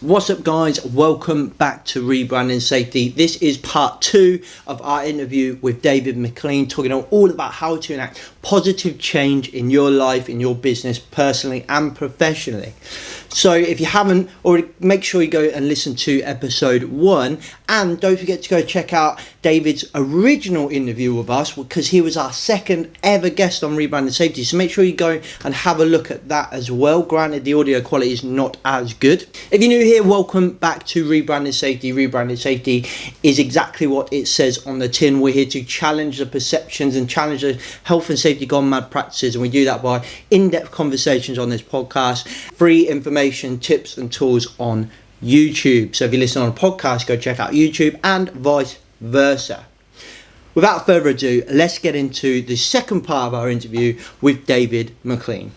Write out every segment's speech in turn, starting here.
What's up, guys? Welcome back to Rebranding Safety. This is part 2 of our interview with David McLean, talking all about how to enact positive change in your life, in your business, personally and professionally. So if you haven't already, make sure you go and listen to episode 1, and don't forget to go check out David's original interview with us, because he was our second ever guest on Rebranding Safety. So make sure you go and have a look at that as well. Granted, the audio quality is not as good. If you're new here, welcome back to Rebranding Safety. Rebranding Safety is exactly what it says on the tin. We're here to challenge the perceptions and challenge the health and safety gone mad practices, and we do that by in-depth conversations on this podcast, free information, tips and tools on YouTube. So if you listen on a podcast, go check out YouTube, and vice versa. Without further ado, let's get into the second part of our interview with David McLean.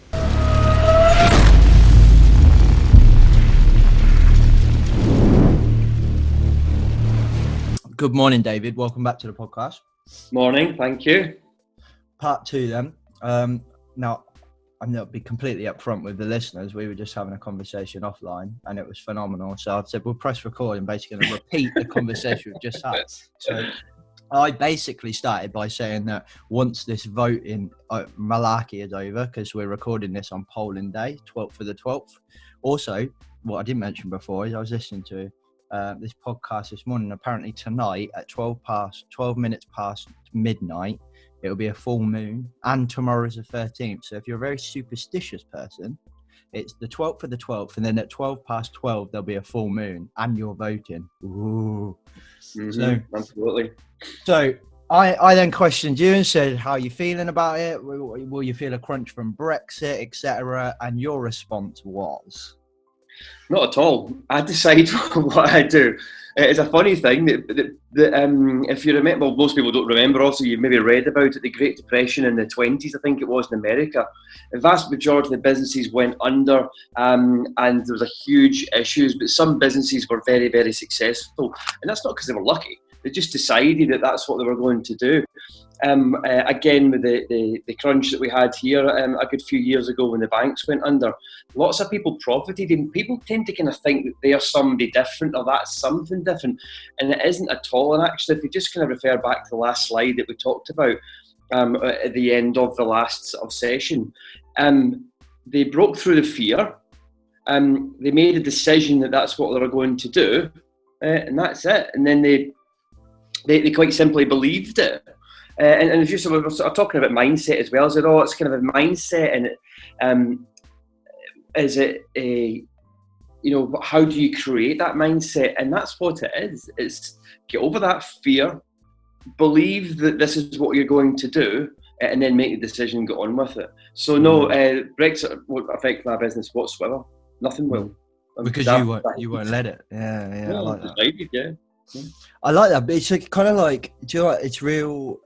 Good morning, David. Welcome back to the podcast. Morning, thank you. Part 2 then. Now, I'm going to be completely upfront with the listeners. We were just having a conversation offline and it was phenomenal. So I said, we'll press record and basically going to repeat the conversation we've just had. So I basically started by saying that once this voting malarkey is over, because we're recording this on polling day, 12th for the 12th. Also, what I didn't mention before is I was listening to this podcast this morning. Apparently tonight at 12 minutes past midnight, it'll be a full moon, and tomorrow's the 13th. So if you're a very superstitious person, it's the 12th for the 12th, and then at 12 past 12 there'll be a full moon and you're voting. Ooh. So absolutely. So I then questioned you and said, how are you feeling about it? Will you feel a crunch from Brexit, etc.? And your response was? Not at all. I decide what I do. It's a funny thing that if you remember, well, most people don't remember, also you maybe read about it, the Great Depression in the 20s, I think it was, in America. The vast majority of the businesses went under, and there was a huge issues, but some businesses were very, very successful. And that's not because they were lucky. They just decided that that's what they were going to do. Again, with the crunch that we had here a good few years ago when the banks went under, lots of people profited, and people tend to kind of think that they are somebody different or that's something different, and it isn't at all. And actually, if we just kind of refer back to the last slide that we talked about at the end of the last sort of session, they broke through the fear, they made a decision that that's what they were going to do, and that's it. And then they quite simply believed it. And as you said, we were sort of talking about mindset as well. So it's kind of a mindset, and is it how do you create that mindset? And that's what it is. It's get over that fear, believe that this is what you're going to do, and then make the decision and get on with it. So no, Brexit won't affect my business whatsoever. Nothing will. Because you won't let it. Yeah, I like that. Decided, yeah. I like that, but it's kind of like, do you know what, it's real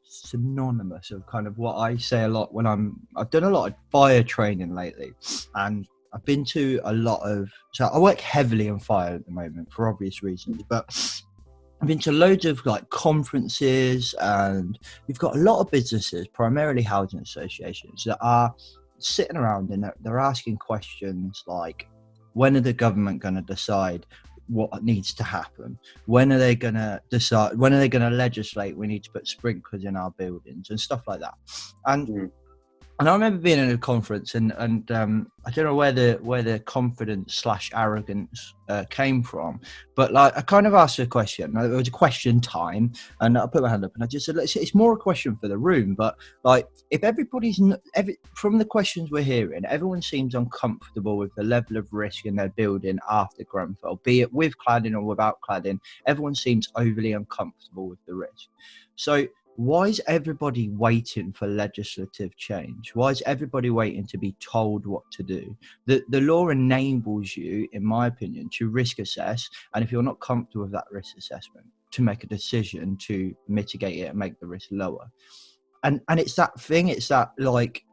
synonymous of kind of what I say a lot when I've done a lot of fire training lately, and I've been to a lot of, so I work heavily on fire at the moment for obvious reasons, but I've been to loads of like conferences, and we've got a lot of businesses, primarily housing associations, that are sitting around and they're asking questions like, when are the government going to decide what needs to happen? When are they going to decide? When are they going to legislate we need to put sprinklers in our buildings and stuff like that? And I remember being in a conference, and I don't know where the confidence / arrogance came from, but like I kind of asked a question. It was a question time, and I put my hand up and I just said, it's more a question for the room, but like if from the questions we're hearing, everyone seems uncomfortable with the level of risk in their building after Grenfell, be it with cladding or without cladding. Everyone seems overly uncomfortable with the risk. So why is everybody waiting for legislative change? Why is everybody waiting to be told what to do? The law enables you, in my opinion, to risk assess, and if you're not comfortable with that risk assessment, to make a decision to mitigate it and make the risk lower. And it's that thing, it's that like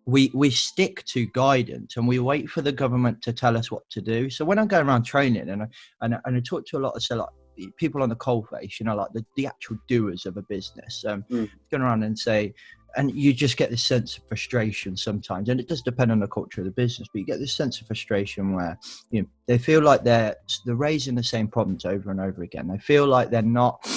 we stick to guidance and we wait for the government to tell us what to do. So when I'm going around training and I talk to a lot of people on the coalface, like the actual doers of a business, going around and say, and you just get this sense of frustration sometimes, and it does depend on the culture of the business, but you get this sense of frustration where, you know, they feel like they're raising the same problems over and over again. They feel like they're not,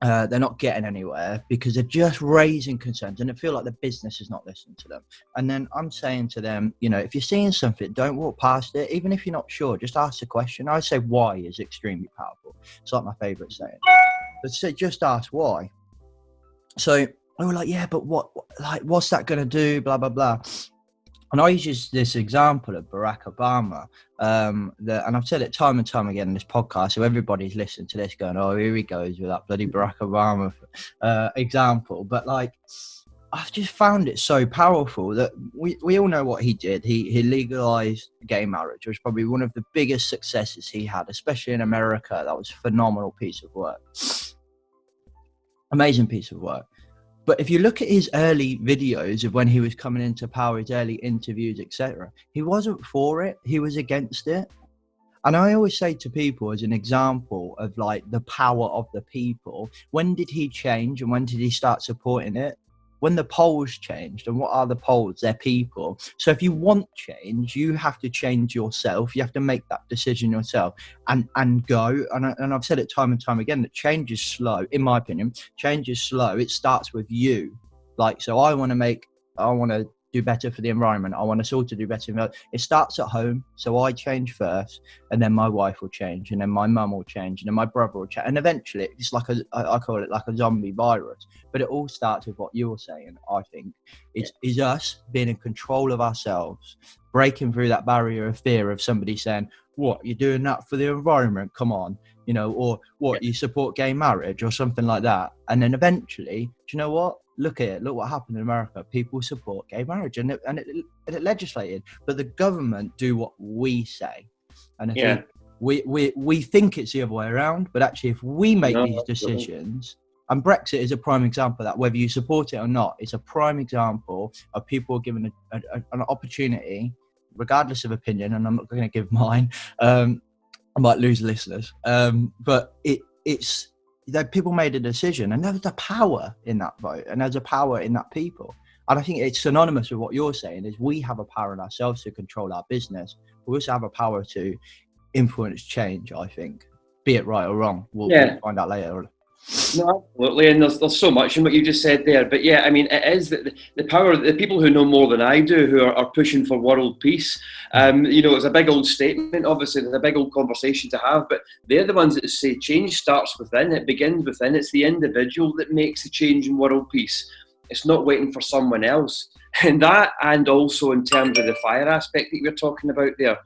they're not getting anywhere because they're just raising concerns, and they feel like the business is not listening to them. And then I'm saying to them, you know, if you're seeing something, don't walk past it. Even if you're not sure, just ask the question. I say why is extremely powerful. It's like my favorite saying. But say, just ask why. So they were like, yeah, but what's that going to do? Blah, blah, blah. And I use this example of Barack Obama, and I've said it time and time again in this podcast, so everybody's listening to this going, oh, here he goes with that bloody Barack Obama example. But like, I've just found it so powerful that we all know what he did. He legalized gay marriage, which was probably one of the biggest successes he had, especially in America. That was a phenomenal piece of work. Amazing piece of work. But if you look at his early videos of when he was coming into power, his early interviews, etc., he wasn't for it. He was against it. And I always say to people, as an example of like the power of the people, when did he change and when did he start supporting it? When the polls changed. And what are the polls? They're people. So if you want change, you have to change yourself. You have to make that decision yourself and go. And I've said it time and time again that change is slow. In my opinion, change is slow. It starts with you. Like, so I want to do better for the environment. I want us all to do better. It starts at home. So I change first, and then my wife will change, and then my mum will change, and then my brother will change. And eventually it's like I call it like a zombie virus, but it all starts with what you're saying. I think is us being in control of ourselves, breaking through that barrier of fear of somebody saying, what, you're doing that for the environment? Come on, you know, or what, you support gay marriage or something like that. And then eventually, do you know what? Look at it. Look what happened in America. People support gay marriage, and it legislated. But the government do what we say, and I think we think it's the other way around. But actually, if we make these decisions, and Brexit is a prime example of that. Whether you support it or not, it's a prime example of people given an opportunity, regardless of opinion. And I'm not going to give mine. I might lose listeners. But it's. That people made a decision, and there was a power in that vote, and there's a power in that people. And I think it's synonymous with what you're saying is we have a power in ourselves to control our business. We also have a power to influence change, I think, be it right or wrong. We'll find out later. No, absolutely, and there's so much in what you just said there. But yeah, I mean, it is the power of the people who know more than I do, who are pushing for world peace. You know, it's a big old statement, obviously, it's a big old conversation to have, but they're the ones that say change starts within, it begins within, it's the individual that makes the change in world peace. It's not waiting for someone else. And that, and also in terms of the fire aspect that you're talking about there,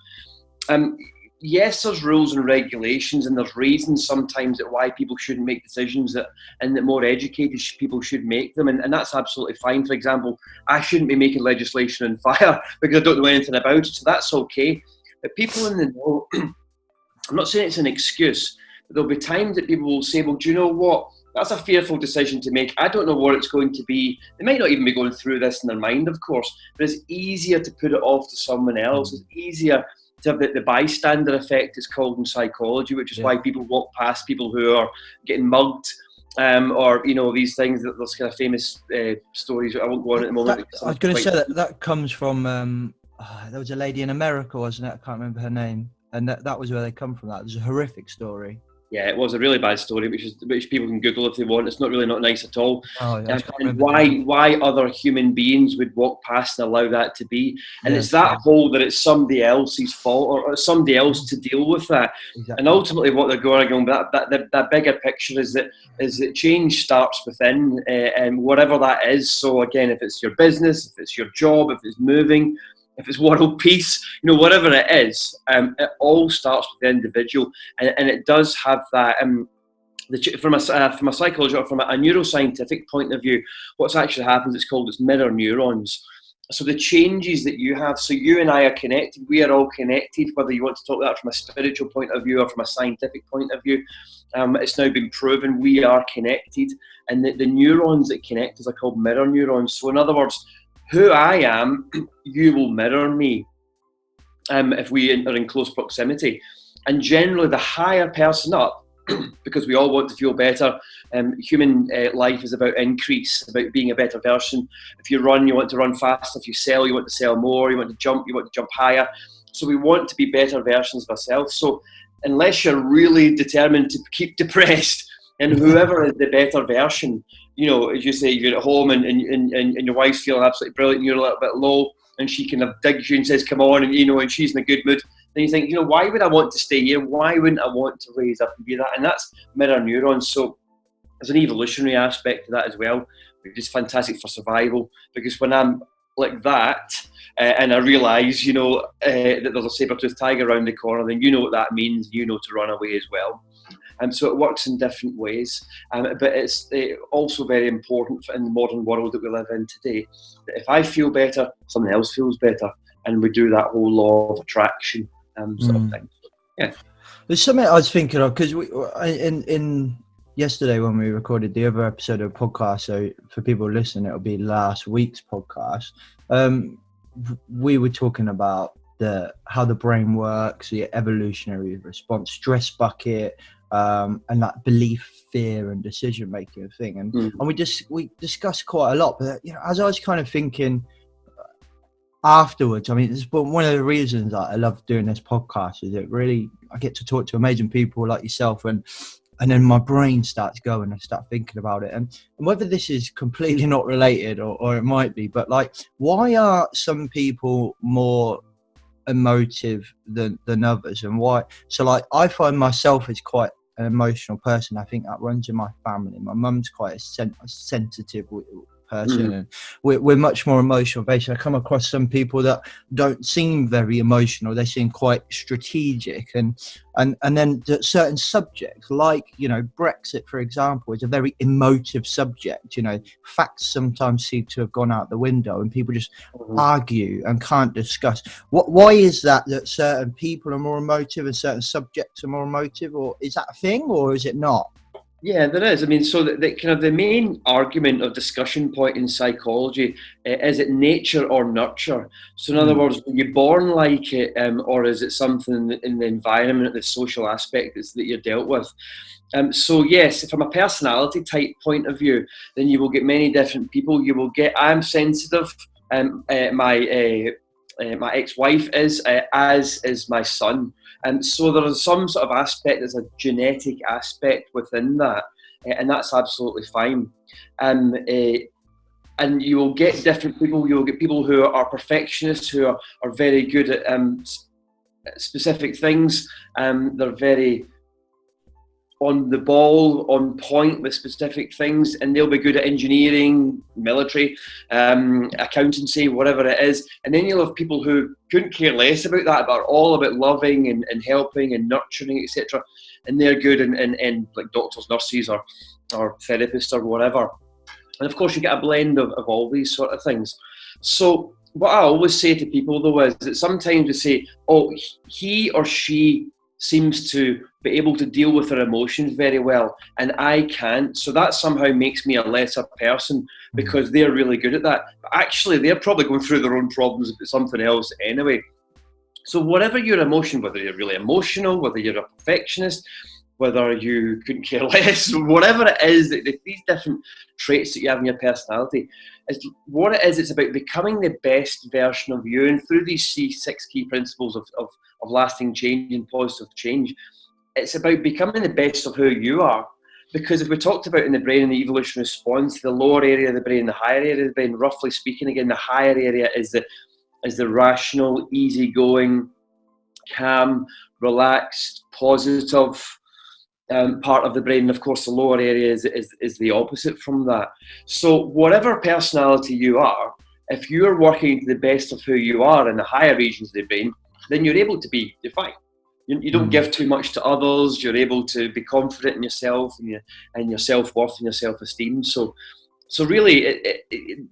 yes, there's rules and regulations, and there's reasons sometimes that why people shouldn't make decisions and that more educated people should make them, and that's absolutely fine. For example, I shouldn't be making legislation on fire because I don't know anything about it, so that's okay. But people in the know, I'm not saying it's an excuse, but there'll be times that people will say, well, do you know what? That's a fearful decision to make. I don't know what it's going to be. They might not even be going through this in their mind, of course, but it's easier to put it off to someone else. It's easier to have the bystander effect, it's called in psychology, which is why people walk past people who are getting mugged, or, you know, these things. There's kind of famous stories. I won't go on at the moment. I was going to say that comes from, there was a lady in America, wasn't it? I can't remember her name. And that was where they come from. That was a horrific story. Yeah, it was a really bad story, which people can Google if they want. It's not nice at all. Oh, yeah, and why other human beings would walk past and allow that to be. And it's that whole that it's somebody else's fault or somebody else to deal with that. Exactly. And ultimately what they're going, but that bigger picture is that change starts within, and whatever that is. So again, if it's your business, if it's your job, if it's moving, if it's world peace, you know, whatever it is, it all starts with the individual, and it does have that. From a psychological, or from a neuroscientific point of view, what's actually happens, it's mirror neurons. So the changes that you have, so you and I are connected, we are all connected, whether you want to talk that from a spiritual point of view or from a scientific point of view. It's now been proven we are connected, and the neurons that connect us are called mirror neurons. So in other words, who I am, you will mirror me if we are in close proximity. And generally, the higher person up, because we all want to feel better. Human life is about increase, about being a better version. If you run, you want to run faster. If you sell, you want to sell more. You want to jump higher. So we want to be better versions of ourselves. So unless you're really determined to keep depressed, and whoever is the better version, you know, as you say, you're at home and your wife's feeling absolutely brilliant, and you're a little bit low, and she kind of digs you and says, come on, and you know, and she's in a good mood, then you think, you know, why would I want to stay here? Why wouldn't I want to raise up and be that? And that's mirror neurons. So there's an evolutionary aspect to that as well, which is fantastic for survival, because when I'm like that, and I realise, you know, that there's a saber-toothed tiger around the corner, then you know what that means. You know to run away as well. And so it works in different ways. But it's also very important in the modern world that we live in today, that if I feel better, someone else feels better. And we do that whole law of attraction sort of thing. Yeah. There's something I was thinking of, because in yesterday when we recorded the other episode of the podcast, so for people listening, it'll be last week's podcast, we were talking about how the brain works, the evolutionary response, stress bucket, and that belief, fear, and decision making thing, and we discussed quite a lot. But you know, as I was kind of thinking afterwards, I mean, it's one of the reasons that I love doing this podcast is it really, I get to talk to amazing people like yourself, and then my brain starts going. I start thinking about it, and whether this is completely not related or it might be, but like, why are some people more emotive than others, and why? So like, I find myself as quite an emotional person. I think that runs in my family. My mum's quite a sensitive person, and we're much more emotional based. I come across some people that don't seem very emotional. They seem quite strategic, and then certain subjects, like, you know, Brexit, for example, is a very emotive subject. You know, facts sometimes seem to have gone out the window, and people just argue and can't discuss. Why is that certain people are more emotive and certain subjects are more emotive, or is that a thing, or is it not? Yeah, there is. I mean, so the kind of the main argument or discussion point in psychology, is it nature or nurture? So in other words, are you born like it, or is it something in the environment, the social aspect that you're dealt with? So yes, from a personality type point of view, then you will get many different people. You will get, I'm sensitive, my ex-wife is, as is my son. And so there is some sort of aspect, there's a genetic aspect within that, and that's absolutely fine. And you will get different people. You'll get people who are perfectionists, who are very good at specific things. They're very on the ball, on point with specific things, and they'll be good at engineering, military, accountancy, whatever it is. And then you'll have people who couldn't care less about that, but are all about loving and helping and nurturing, etc. And they're good in like doctors, nurses, or therapists, or whatever. And of course, you get a blend of all these sort of things. So what I always say to people, though, is that sometimes they say, oh, he or she seems to be able to deal with their emotions very well, and I can't. So that somehow makes me a lesser person because they're really good at that. But actually, they're probably going through their own problems with something else anyway. So whatever your emotion, whether you're really emotional, whether you're a perfectionist, whether you couldn't care less, whatever it is, these different traits that you have in your personality, is what it is. It's about becoming the best version of you, and through these 6 key principles of lasting change and positive change, it's about becoming the best of who you are. Because if we talked about in the brain and the evolution response, the lower area of the brain, the higher area of the brain, roughly speaking, again, the higher area is the rational, easygoing, calm, relaxed, positive part of the brain. And of course, the lower area is the opposite from that. So whatever personality you are, if you're working to the best of who you are in the higher regions of the brain, then you're able to be fine. You don't give too much to others. You're able to be confident in yourself and your self-worth and your self-esteem. So really,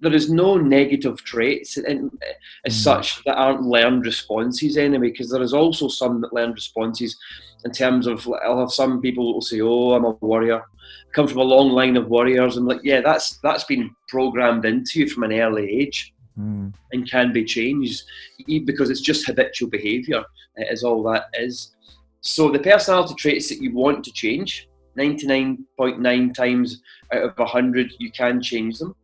there is no negative traits as such that aren't learned responses anyway, because there is also some that learned responses in terms of, I'll have some people who will say, oh, I'm a warrior. I come from a long line of warriors. I'm like, yeah, that's been programmed into you from an early age. And can be changed because it's just habitual behaviour is all that is. So the personality traits that you want to change, 99.9 times out of 100, you can change them.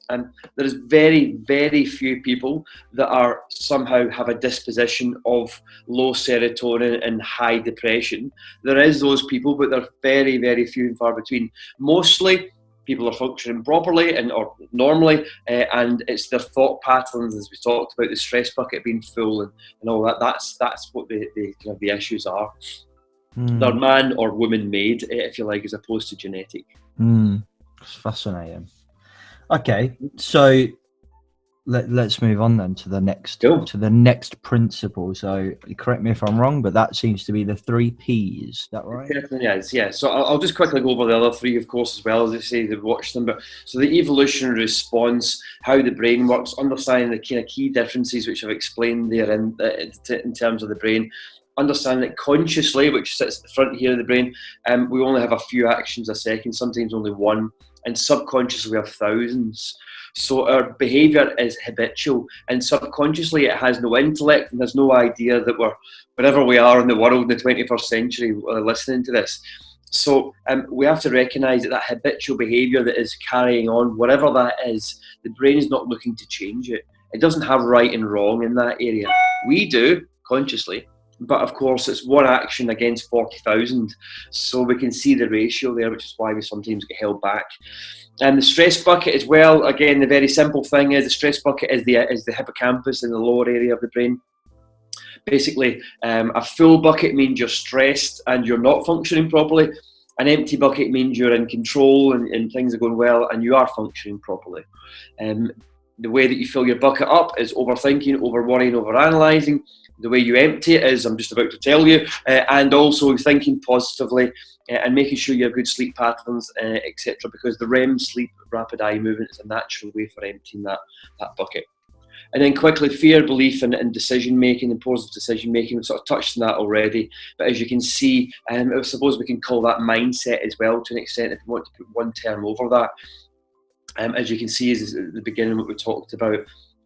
And there's very, very few people that are somehow have a disposition of low serotonin and high depression. There is those people, but they're very, very few and far between. Mostly, people are functioning properly or normally, and it's their thought patterns, as we talked about, the stress bucket being full and all that. That's what the kind of the issues are. They're man or woman made, if you like, as opposed to genetic. It's fascinating. Okay, so let's move on then to the next principle. So correct me if I'm wrong, but that seems to be the 3 Ps. Is that right? It definitely is, yeah. So I'll just quickly go over the other 3, of course, as well, as I say, they've watched them. But so the evolutionary response, how the brain works, understanding the kind of key differences which I've explained there in terms of the brain. Understanding it consciously, which sits at the front here of the brain, we only have a few actions a second, sometimes only one, and subconsciously we have thousands. So our behaviour is habitual, and subconsciously it has no intellect and there's no idea that we're wherever we are in the world in the 21st century listening to this. So we have to recognise that habitual behaviour that is carrying on, whatever that is, the brain is not looking to change it. It doesn't have right and wrong in that area. We do, consciously. But of course, it's one action against 40,000. So we can see the ratio there, which is why we sometimes get held back. And the stress bucket as well, again, the very simple thing is the stress bucket is the hippocampus in the lower area of the brain. Basically, a full bucket means you're stressed and you're not functioning properly. An empty bucket means you're in control and things are going well and you are functioning properly. The way that you fill your bucket up is overthinking, over-worrying, over-analysing. The way you empty it is, I'm just about to tell you, and also thinking positively and making sure you have good sleep patterns, etc. Because the REM sleep, rapid eye movement, is a natural way for emptying that bucket. And then quickly, fear, belief, and decision-making, and positive decision-making. We've sort of touched on that already. But as you can see, I suppose we can call that mindset as well to an extent if we want to put one term over that. As you can see, is at the beginning what we talked about.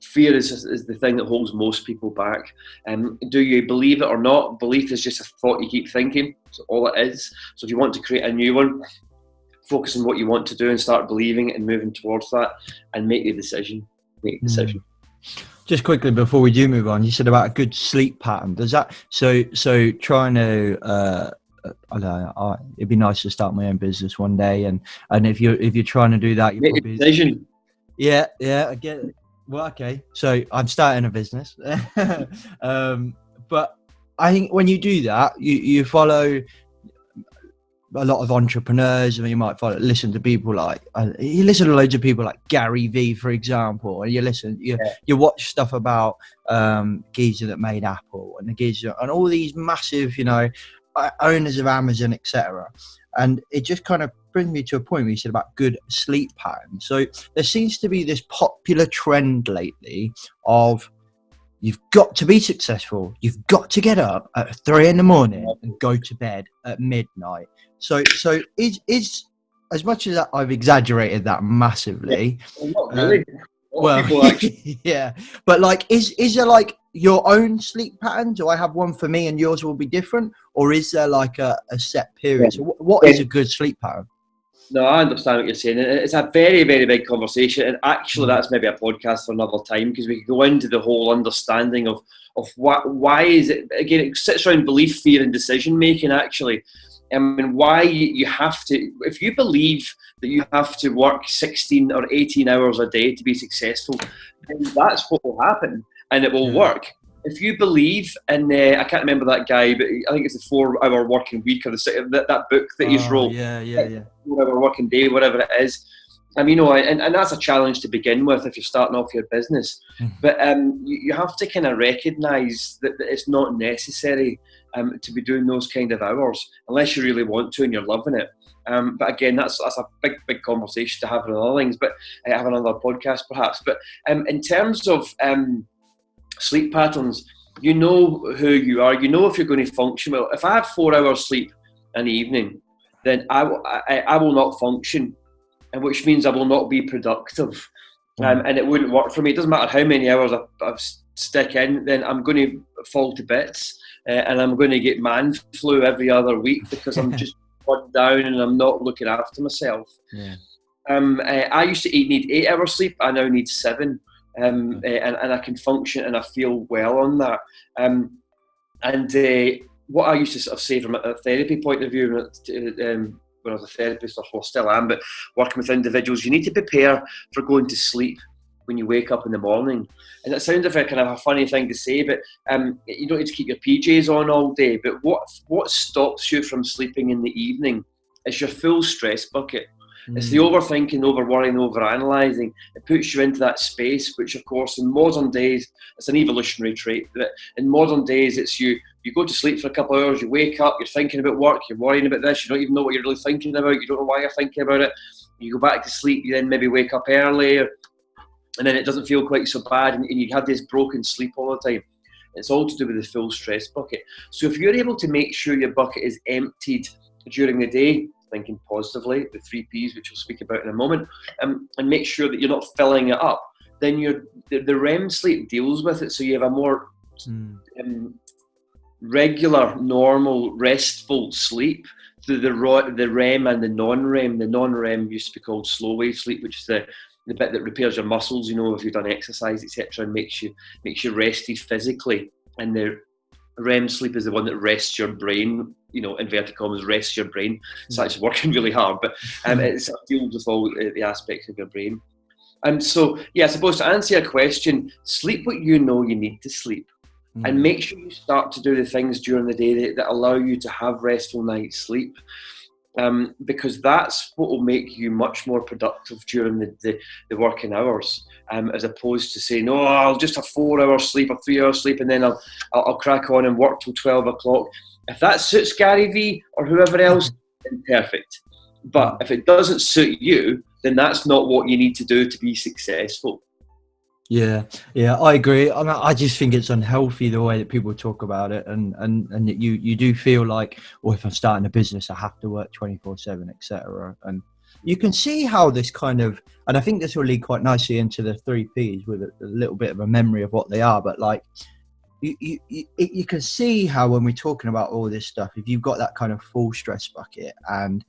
Fear is the thing that holds most people back. Do you believe it or not? Belief is just a thought you keep thinking. That's all it is. So if you want to create a new one, focus on what you want to do and start believing it and moving towards that and make the decision. Just quickly before we do move on, you said about a good sleep pattern. Does that so trying to I don't know, it'd be nice to start my own business one day, and if you're trying to do that, you make a decision. Yeah, I get it. Well, okay, so I'm starting a business, but I think when you do that, you follow a lot of entrepreneurs, and you might listen to people like you listen to loads of people like Gary V, for example, and you watch stuff about geezer that made Apple and the geezer and all these massive, owners of Amazon, etc. And it just kind of brings me to a point where you said about good sleep patterns. So there seems to be this popular trend lately of you've got to be successful. You've got to get up at 3 a.m. and go to bed at midnight. So is as much as I've exaggerated that massively. Not really. Yeah, but like, is there like your own sleep pattern? Do I have one for me and yours will be different, or is there like a set period? So what is a good sleep pattern? No, I understand what you're saying. It's a very, very big conversation, and actually that's maybe a podcast for another time, because we could go into the whole understanding of why is it, again, it sits around belief, fear and decision making actually. I mean, why you have to, if you believe that you have to work 16 or 18 hours a day to be successful, then that's what will happen and it will work. If you believe in, I can't remember that guy, but I think it's the 4-hour working week or that book that he's wrote. 4-hour working day, whatever it is. I mean, and that's a challenge to begin with if you're starting off your business. But you have to kind of recognise that it's not necessary to be doing those kind of hours unless you really want to and you're loving it. But again, that's a big conversation to have with other things, but have another podcast perhaps. But in terms of sleep patterns, you know who you are. You know if you're going to function well. If I have 4 hours sleep in the evening, then I will not function, and which means I will not be productive, and it wouldn't work for me. It doesn't matter how many hours I stick in, then I'm going to fall to bits. and I'm going to get man flu every other week because I'm just run down and I'm not looking after myself. Yeah. I used to need 8 hours sleep. I now need 7, and I can function and I feel well on that. What I used to sort of say from a therapy point of view, when I was a therapist, or still am, but working with individuals, you need to prepare for going to sleep when you wake up in the morning. And it sounds like a kind of a funny thing to say, but you don't need to keep your PJs on all day. But what stops you from sleeping in the evening is your full stress bucket. It's the overthinking, over-worrying, over-analysing. It puts you into that space, which, of course, in modern days, it's an evolutionary trait. But in modern days, it's you go to sleep for a couple of hours, you wake up, you're thinking about work, you're worrying about this, you don't even know what you're really thinking about, you don't know why you're thinking about it. You go back to sleep, you then maybe wake up early, and then it doesn't feel quite so bad, and you have this broken sleep all the time. It's all to do with the full stress bucket. So if you're able to make sure your bucket is emptied during the day, thinking positively, the 3 Ps, which we'll speak about in a moment, and make sure that you're not filling it up, then the REM sleep deals with it. So you have a more regular, normal, restful sleep through the REM and the non-REM. The non-REM used to be called slow wave sleep, which is the bit that repairs your muscles, if you've done exercise, etc., and makes you rested physically. And the REM sleep is the one that rests your brain, inverted commas, rests your brain. It's actually working really hard, but it deals with all the aspects of your brain. So, I suppose to answer your question, sleep what you know you need to sleep. And make sure you start to do the things during the day that allow you to have restful night's sleep. Because that's what will make you much more productive during the working hours, as opposed to saying, "Oh, I'll just have 4 hours sleep or 3 hours sleep, and then I'll crack on and work till 12 o'clock." If that suits Gary V or whoever else, then perfect. But if it doesn't suit you, then that's not what you need to do to be successful. Yeah, I agree. I just think it's unhealthy the way that people talk about it, and you do feel like, well, if I'm starting a business, I have to work 24/7, etc. And you can see how this kind of, and I think this will lead quite nicely into the 3 Ps with a little bit of a memory of what they are. But like, you can see how when we're talking about all this stuff, if you've got that kind of full stress bucket and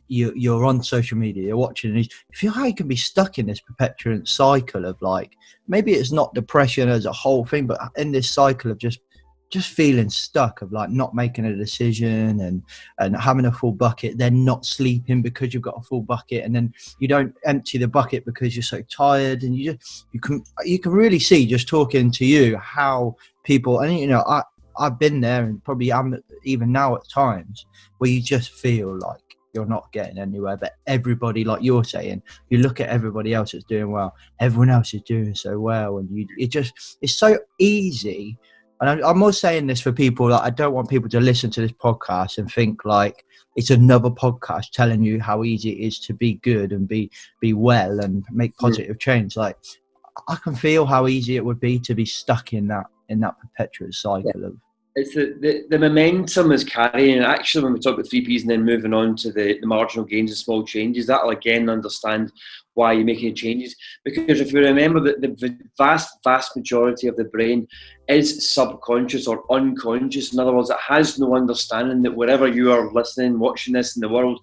you're on social media, you're watching, you feel how you can be stuck in this perpetual cycle of, like, maybe it's not depression as a whole thing, but in this cycle of just feeling stuck, of like not making a decision and having a full bucket, then not sleeping because you've got a full bucket, and then you don't empty the bucket because you're so tired. And you can really see, just talking to you, how people, and I've been there, and probably am even now at times, where you just feel like you're not getting anywhere. But everybody, like you're saying, you look at everybody else that's doing well, everyone else is doing so well, and it's so easy. And I'm more saying this for people that I don't want people to listen to this podcast and think like it's another podcast telling you how easy it is to be good and be well and make positive change. Like, I can feel how easy it would be to be stuck in that perpetual cycle of. It's the momentum is carrying. And actually, when we talk about 3 Ps and then moving on to the marginal gains and small changes, that'll again understand why you're making changes. Because if you remember that the vast majority of the brain is subconscious or unconscious, in other words, it has no understanding that wherever you are listening, watching this in the world,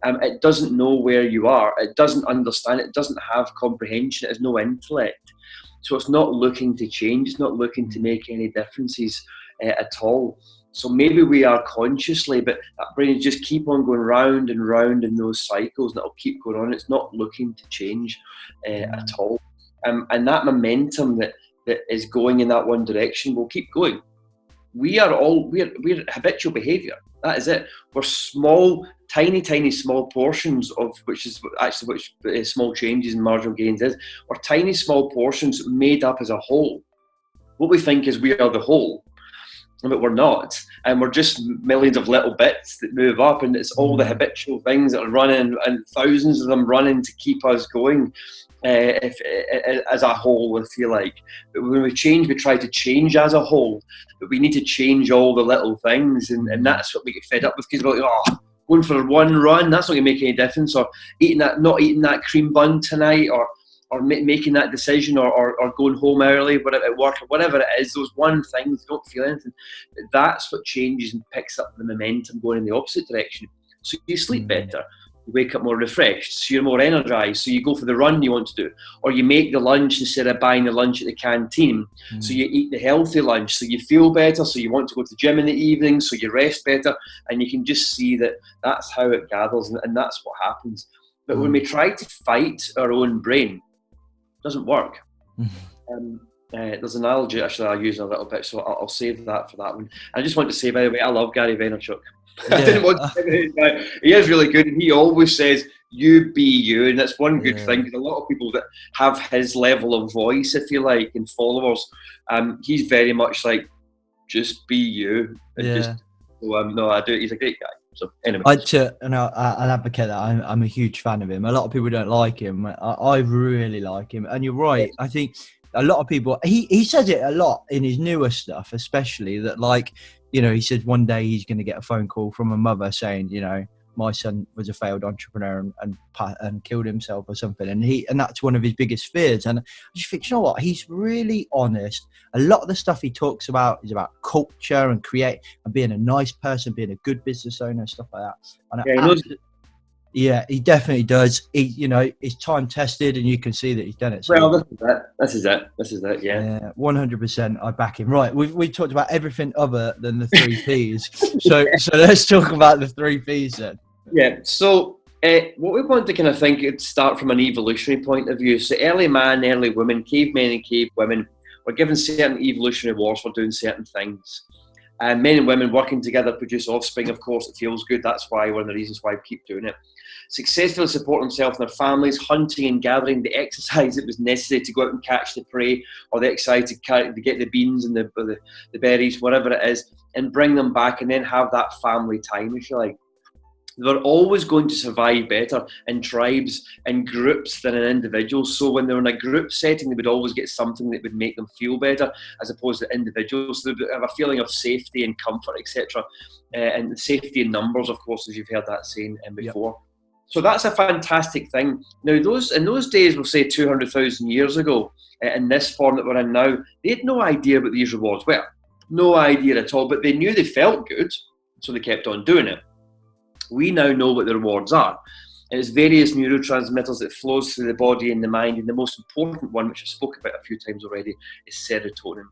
it doesn't know where you are. It doesn't understand. It doesn't have comprehension. It has no intellect. So it's not looking to change. It's not looking to make any differences at all. So maybe we are consciously, but that brain just keep on going round and round in those cycles, and it'll keep going on. It's not looking to change at all. And that momentum that is going in that one direction will keep going. We're habitual behaviour. That is it. We're small, tiny small portions of which small changes and marginal gains is. We're tiny small portions made up as a whole. What we think is we are the whole, but we're not, and we're just millions of little bits that move up, and it's all the habitual things that are running, and thousands of them running to keep us going as a whole, I feel like. But when we change, we try to change as a whole, but we need to change all the little things, and that's what we get fed up with, because we're like, going for one run, that's not going to make any difference, or not eating that cream bun tonight, or making that decision, or going home early at work, or whatever it is, those one things, don't feel anything. That's what changes and picks up the momentum going in the opposite direction. So you sleep better, you wake up more refreshed, so you're more energized, so you go for the run you want to do, or you make the lunch instead of buying the lunch at the canteen, so you eat the healthy lunch, so you feel better, so you want to go to the gym in the evening, so you rest better, and you can just see that that's how it gathers, and that's what happens. But when we try to fight our own brain, it doesn't work. There's an analogy actually I'll use in a little bit, so I'll save that for that one. I just want to say, by the way, I love Gary Vaynerchuk. I didn't want to say anything, but he is really good, and he always says, you be you, and that's one good thing, because a lot of people that have his level of voice, if you like, and followers, he's very much like, just be you, and just, so, no, I do, he's a great guy. So anyway, I'll advocate that. I'm a huge fan of him. A lot of people don't like him. I really like him, and you're right. I think a lot of people, he says it a lot in his newer stuff, especially that, like, you know, he said one day he's going to get a phone call from a mother saying, you know, my son was a failed entrepreneur and killed himself or something, and that's one of his biggest fears. And I just think, you know what, he's really honest. A lot of the stuff he talks about is about culture and being a nice person, being a good business owner, stuff like that. And he definitely does. He, you know, it's time tested, and you can see that he's done it. So, well, this is it. Yeah, 100%. I back him. Right, we talked about everything other than the 3 Ps. so let's talk about the 3 Ps then. Yeah. So what we want to kind of think, it'd start from an evolutionary point of view. So early man, early women, cavemen and cave women were given certain evolutionary rewards for doing certain things. And men and women working together produce offspring. Of course, it feels good. That's why one of the reasons why we keep doing it. Successfully support themselves and their families, hunting and gathering, the exercise that was necessary to go out and catch the prey, or the exercise to get the beans and the berries, whatever it is, and bring them back, and then have that family time, if you like. They're always going to survive better in tribes and groups than in individuals. So when they're in a group setting, they would always get something that would make them feel better, as opposed to individuals. They would have a feeling of safety and comfort, etc. And safety in numbers, of course, as you've heard that saying before. Yep. So that's a fantastic thing. Now, in those days, we'll say 200,000 years ago, in this form that we're in now, they had no idea what these rewards were. No idea at all, but they knew they felt good, so they kept on doing it. We now know what the rewards are. It's various neurotransmitters that flows through the body and the mind, and the most important one, which I spoke about a few times already, is serotonin.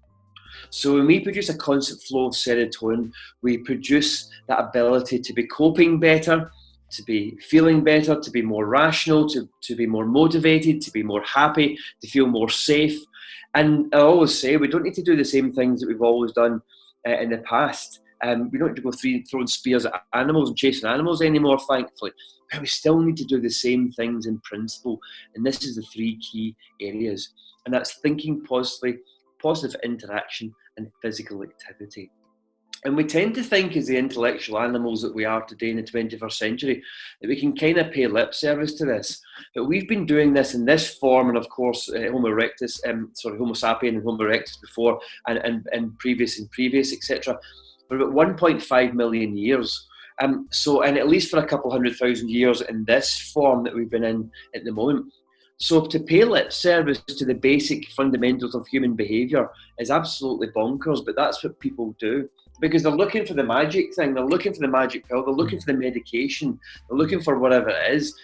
So when we produce a constant flow of serotonin, we produce that ability to be coping better, to be feeling better, to be more rational, to be more motivated, to be more happy, to feel more safe. And I always say, we don't need to do the same things that we've always done in the past. We don't need to go throwing spears at animals and chasing animals anymore, thankfully. But we still need to do the same things in principle. And this is the 3 key areas. And that's thinking positively, positive interaction, and physical activity. And we tend to think, as the intellectual animals that we are today in the 21st century, that we can kind of pay lip service to this. But we've been doing this in this form, and of course, Homo sapien and Homo erectus before, and previous, etc., for about 1.5 million years. And at least for a couple 100,000 years in this form that we've been in at the moment. So to pay lip service to the basic fundamentals of human behaviour is absolutely bonkers, but that's what people do. Because they're looking for the magic thing, they're looking for the magic pill, they're looking for the medication, they're looking for whatever it is.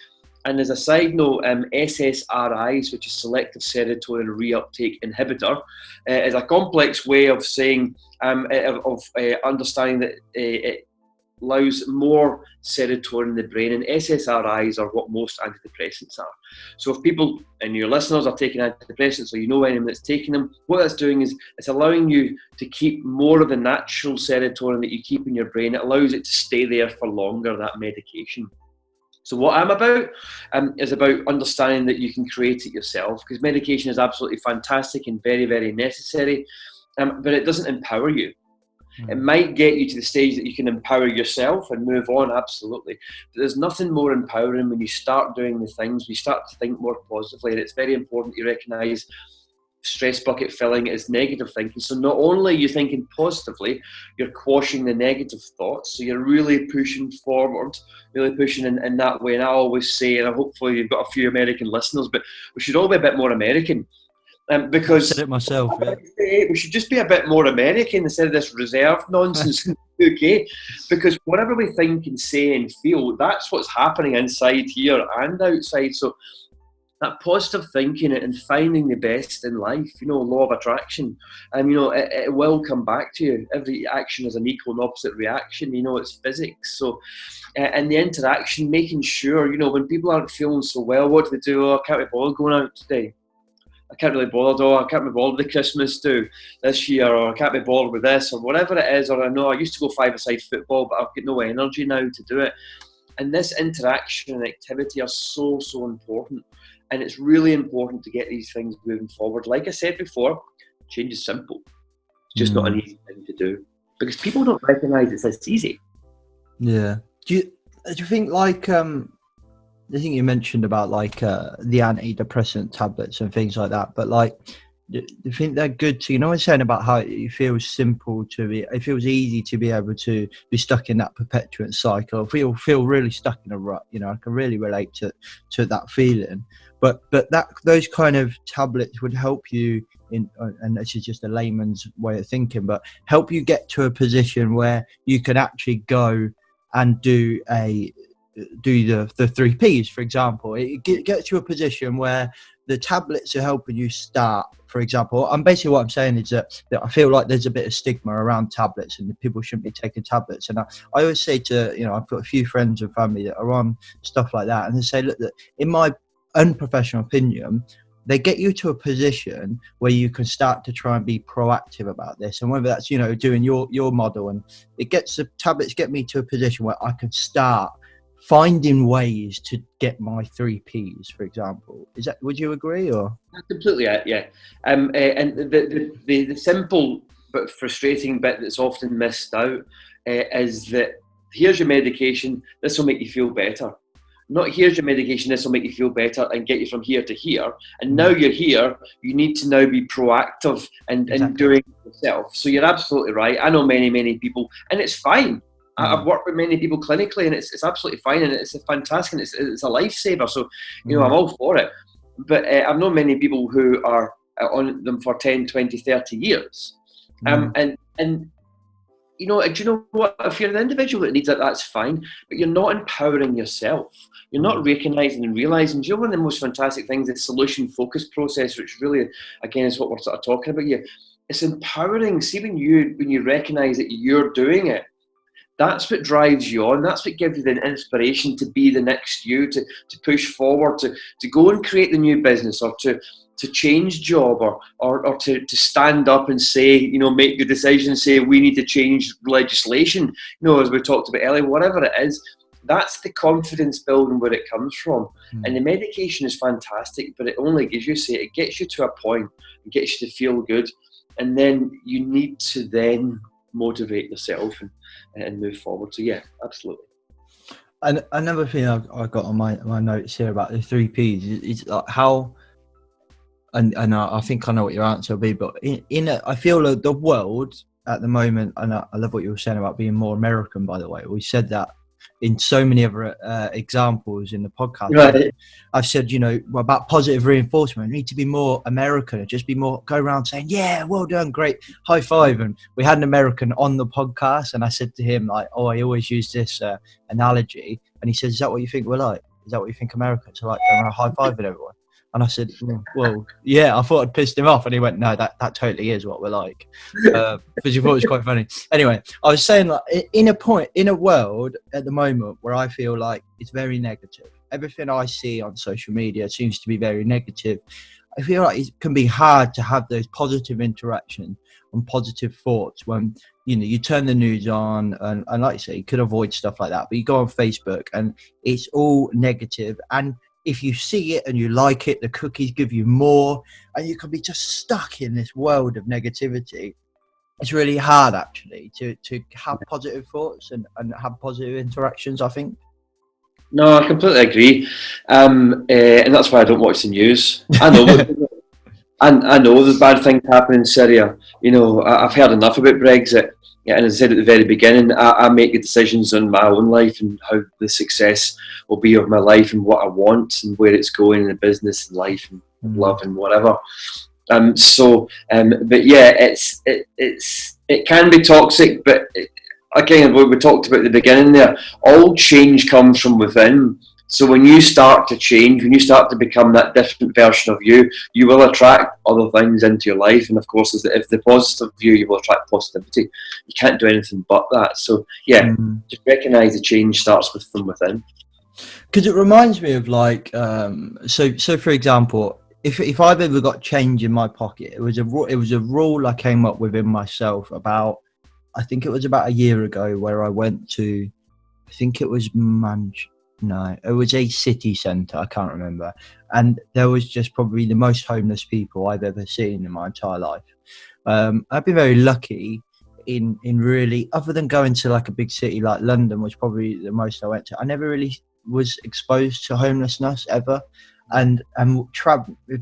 And as a side note, SSRIs, which is selective serotonin reuptake inhibitor, is a complex way of saying, understanding that it allows more serotonin in the brain, and SSRIs are what most antidepressants are. So if people, and your listeners, are taking antidepressants, or you know anyone that's taking them, what that's doing is it's allowing you to keep more of the natural serotonin that you keep in your brain. It allows it to stay there for longer, that medication. So what I'm about is about understanding that you can create it yourself, because medication is absolutely fantastic and very, very necessary, but it doesn't empower you. It might get you to the stage that you can empower yourself and move on, absolutely. But there's nothing more empowering when you start doing the things, you start to think more positively, and it's very important you recognise stress bucket filling is negative thinking. So not only are you thinking positively, you're quashing the negative thoughts. So you're really pushing forward, really pushing in that way. And I always say, and hopefully you've got a few American listeners, but we should all be a bit more American. Because I said it myself. Yeah. We should just be a bit more American instead of this reserved nonsense. Okay, because whatever we think and say and feel, that's what's happening inside here and outside. So that positive thinking and finding the best in life, law of attraction, and it will come back to you. Every action is an equal and opposite reaction. It's physics. So, and the interaction, making sure, when people aren't feeling so well, what do they do? Oh, I can't be bothered going out today. I can't really bother. Oh, I can't be bothered with the Christmas do this year, or I can't be bothered with this, or whatever it is. Or I know I used to go five-a-side football, but I've got no energy now to do it. And this interaction and activity are so, so important. And it's really important to get these things moving forward. Like I said before, change is simple. It's just not an easy thing to do because people don't recognise it's as easy. Yeah. Do you think I think you mentioned about the antidepressant tablets and things like that, but do you think they're good to, what I'm saying about how it feels simple it feels easy to be able to be stuck in that perpetuant cycle, feel really stuck in a rut, I can really relate to that feeling, but those kind of tablets would help you and this is just a layman's way of thinking, but help you get to a position where you can actually go and do the 3 Ps, for example. It gets you a position where the tablets are helping you start, for example. And basically what I'm saying is that I feel like there's a bit of stigma around tablets and people shouldn't be taking tablets. And I always say to, I've got a few friends and family that are on stuff like that, and they say, look, that in my unprofessional opinion, they get you to a position where you can start to try and be proactive about this. And whether that's, doing your model, and the tablets get me to a position where I can start finding ways to get my 3 Ps, for example. Would you agree? Or completely, yeah. And the simple but frustrating bit that's often missed out is that here's your medication, this will make you feel better. Not here's your medication, this will make you feel better and get you from here to here. And now you're here, you need to now be proactive and doing it yourself. So you're absolutely right. I know many people, and it's fine. I've worked with many people clinically, and it's absolutely fine, and it's fantastic, and it's a lifesaver. So, I'm all for it. But I've known many people who are on them for 10, 20, 30 years. And do you know what? If you're an individual that needs it, that's fine. But you're not empowering yourself. You're not recognising and realising. Do you know one of the most fantastic things, the solution focus process, which really, again, is what we're sort of talking about here. It's empowering. See, when you recognise that you're doing it, that's what drives you on. That's what gives you the inspiration to be the next you, to push forward, to go and create the new business, or to change job, or to stand up and say, make the decision, say we need to change legislation, as we talked about earlier, whatever it is. That's the confidence building where it comes from. And the medication is fantastic, but it only gives you, it gets you to a point, it gets you to feel good, and then you need to then motivate yourself and move forward. So yeah, absolutely. And another thing I got on my notes here about the 3 Ps is like how, and I think I know what your answer will be, but I feel like the world at the moment, and I love what you were saying about being more American, by the way. We said that in so many other examples in the podcast. Right. I've said, about positive reinforcement. We need to be more American and just go around saying, yeah, well done, great, high five. And we had an American on the podcast, and I said to him, I always use this analogy. And he says, is that what you think we're like? Is that what you think Americans are like, going around high fiving everyone? And I said, well, yeah, I thought I'd pissed him off. And he went, no, that totally is what we're like. Because you thought it was quite funny. Anyway, I was saying, in a world at the moment where I feel like it's very negative, everything I see on social media seems to be very negative. I feel like it can be hard to have those positive interactions and positive thoughts when, you turn the news on and like you say, you could avoid stuff like that. But you go on Facebook and it's all negative. And if you see it and you like it, the cookies give you more, and you can be just stuck in this world of negativity. It's really hard, actually, to have positive thoughts and have positive interactions, I think. No, I completely agree. And that's why I don't watch the news. I know I know there's bad things happening in Syria. You know, I've heard enough about Brexit. Yeah, and as I said at the very beginning, I make the decisions on my own life and how the success will be of my life and what I want and where it's going in the business and life and love and whatever. But yeah, it can be toxic, but again, what we talked about at the beginning there, all change comes from within. So when you start to change, when you start to become that different version of you, you will attract other things into your life. And of course, if the positive view, you will attract positivity. You can't do anything but that. So yeah, just recognise the change starts from within. Because it reminds me of like, so for example, if I've ever got change in my pocket, it was a rule I came up with in myself about, I think it was about a year ago, where I went to, I think it was no, it was a city centre, I can't remember, and there was just probably the most homeless people I've ever seen in my entire life. I've been very lucky in really, other than going to like a big city like London, was probably the most I went to. I never really was exposed to homelessness ever, and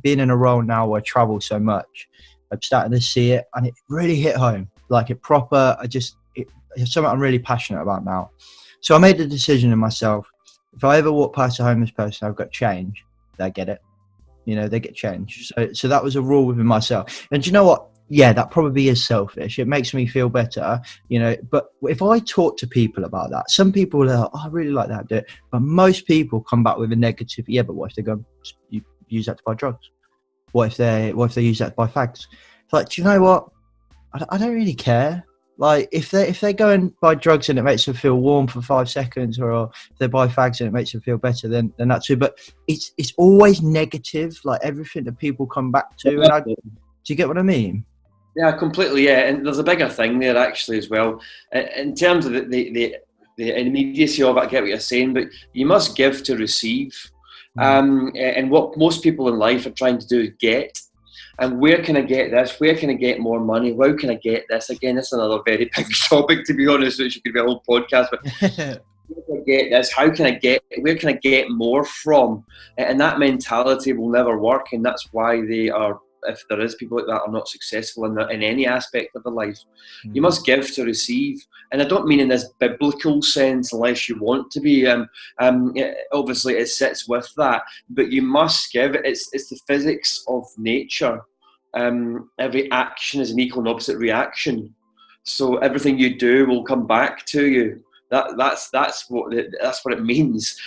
being in a role now where I travel so much, I'm starting to see it, and it really hit home. Like it proper, it's something I'm really passionate about now. So I made the decision in myself, if I ever walk past a homeless person, I've got change, they get it. You know, they get change. So that was a rule within myself. And do you know what? Yeah, that probably is selfish. It makes me feel better, you know. But if I talk to people about that, some people are like, oh, I really like that, do it. But most people come back with a negative, yeah, but what if they go, you use that to buy drugs? What if they use that to buy fags? It's like, do you know what? I don't really care. Like if they go and buy drugs and it makes them feel warm for 5 seconds, or if they buy fags and it makes them feel better, then that's it. But it's always negative, like everything that people come back to. And do you get what I mean? Yeah, completely. Yeah, and there's a bigger thing there actually as well, in terms of the immediacy of it. I get what you're saying, but you must give to receive. And what most people in life are trying to do is get. And where can I get this? Where can I get more money? How can I get this? Again, this is another very big topic, to be honest, which could be a whole podcast. But where can I get this? How can I get? Where can I get more from? And that mentality will never work, and that's why they are. If there is people like that are not successful in any aspect of their life, you must give to receive. And I don't mean in this biblical sense, unless you want to be. Obviously, it sits with that, but you must give. It's the physics of nature. Every action is an equal and opposite reaction. So everything you do will come back to you. That's what it means.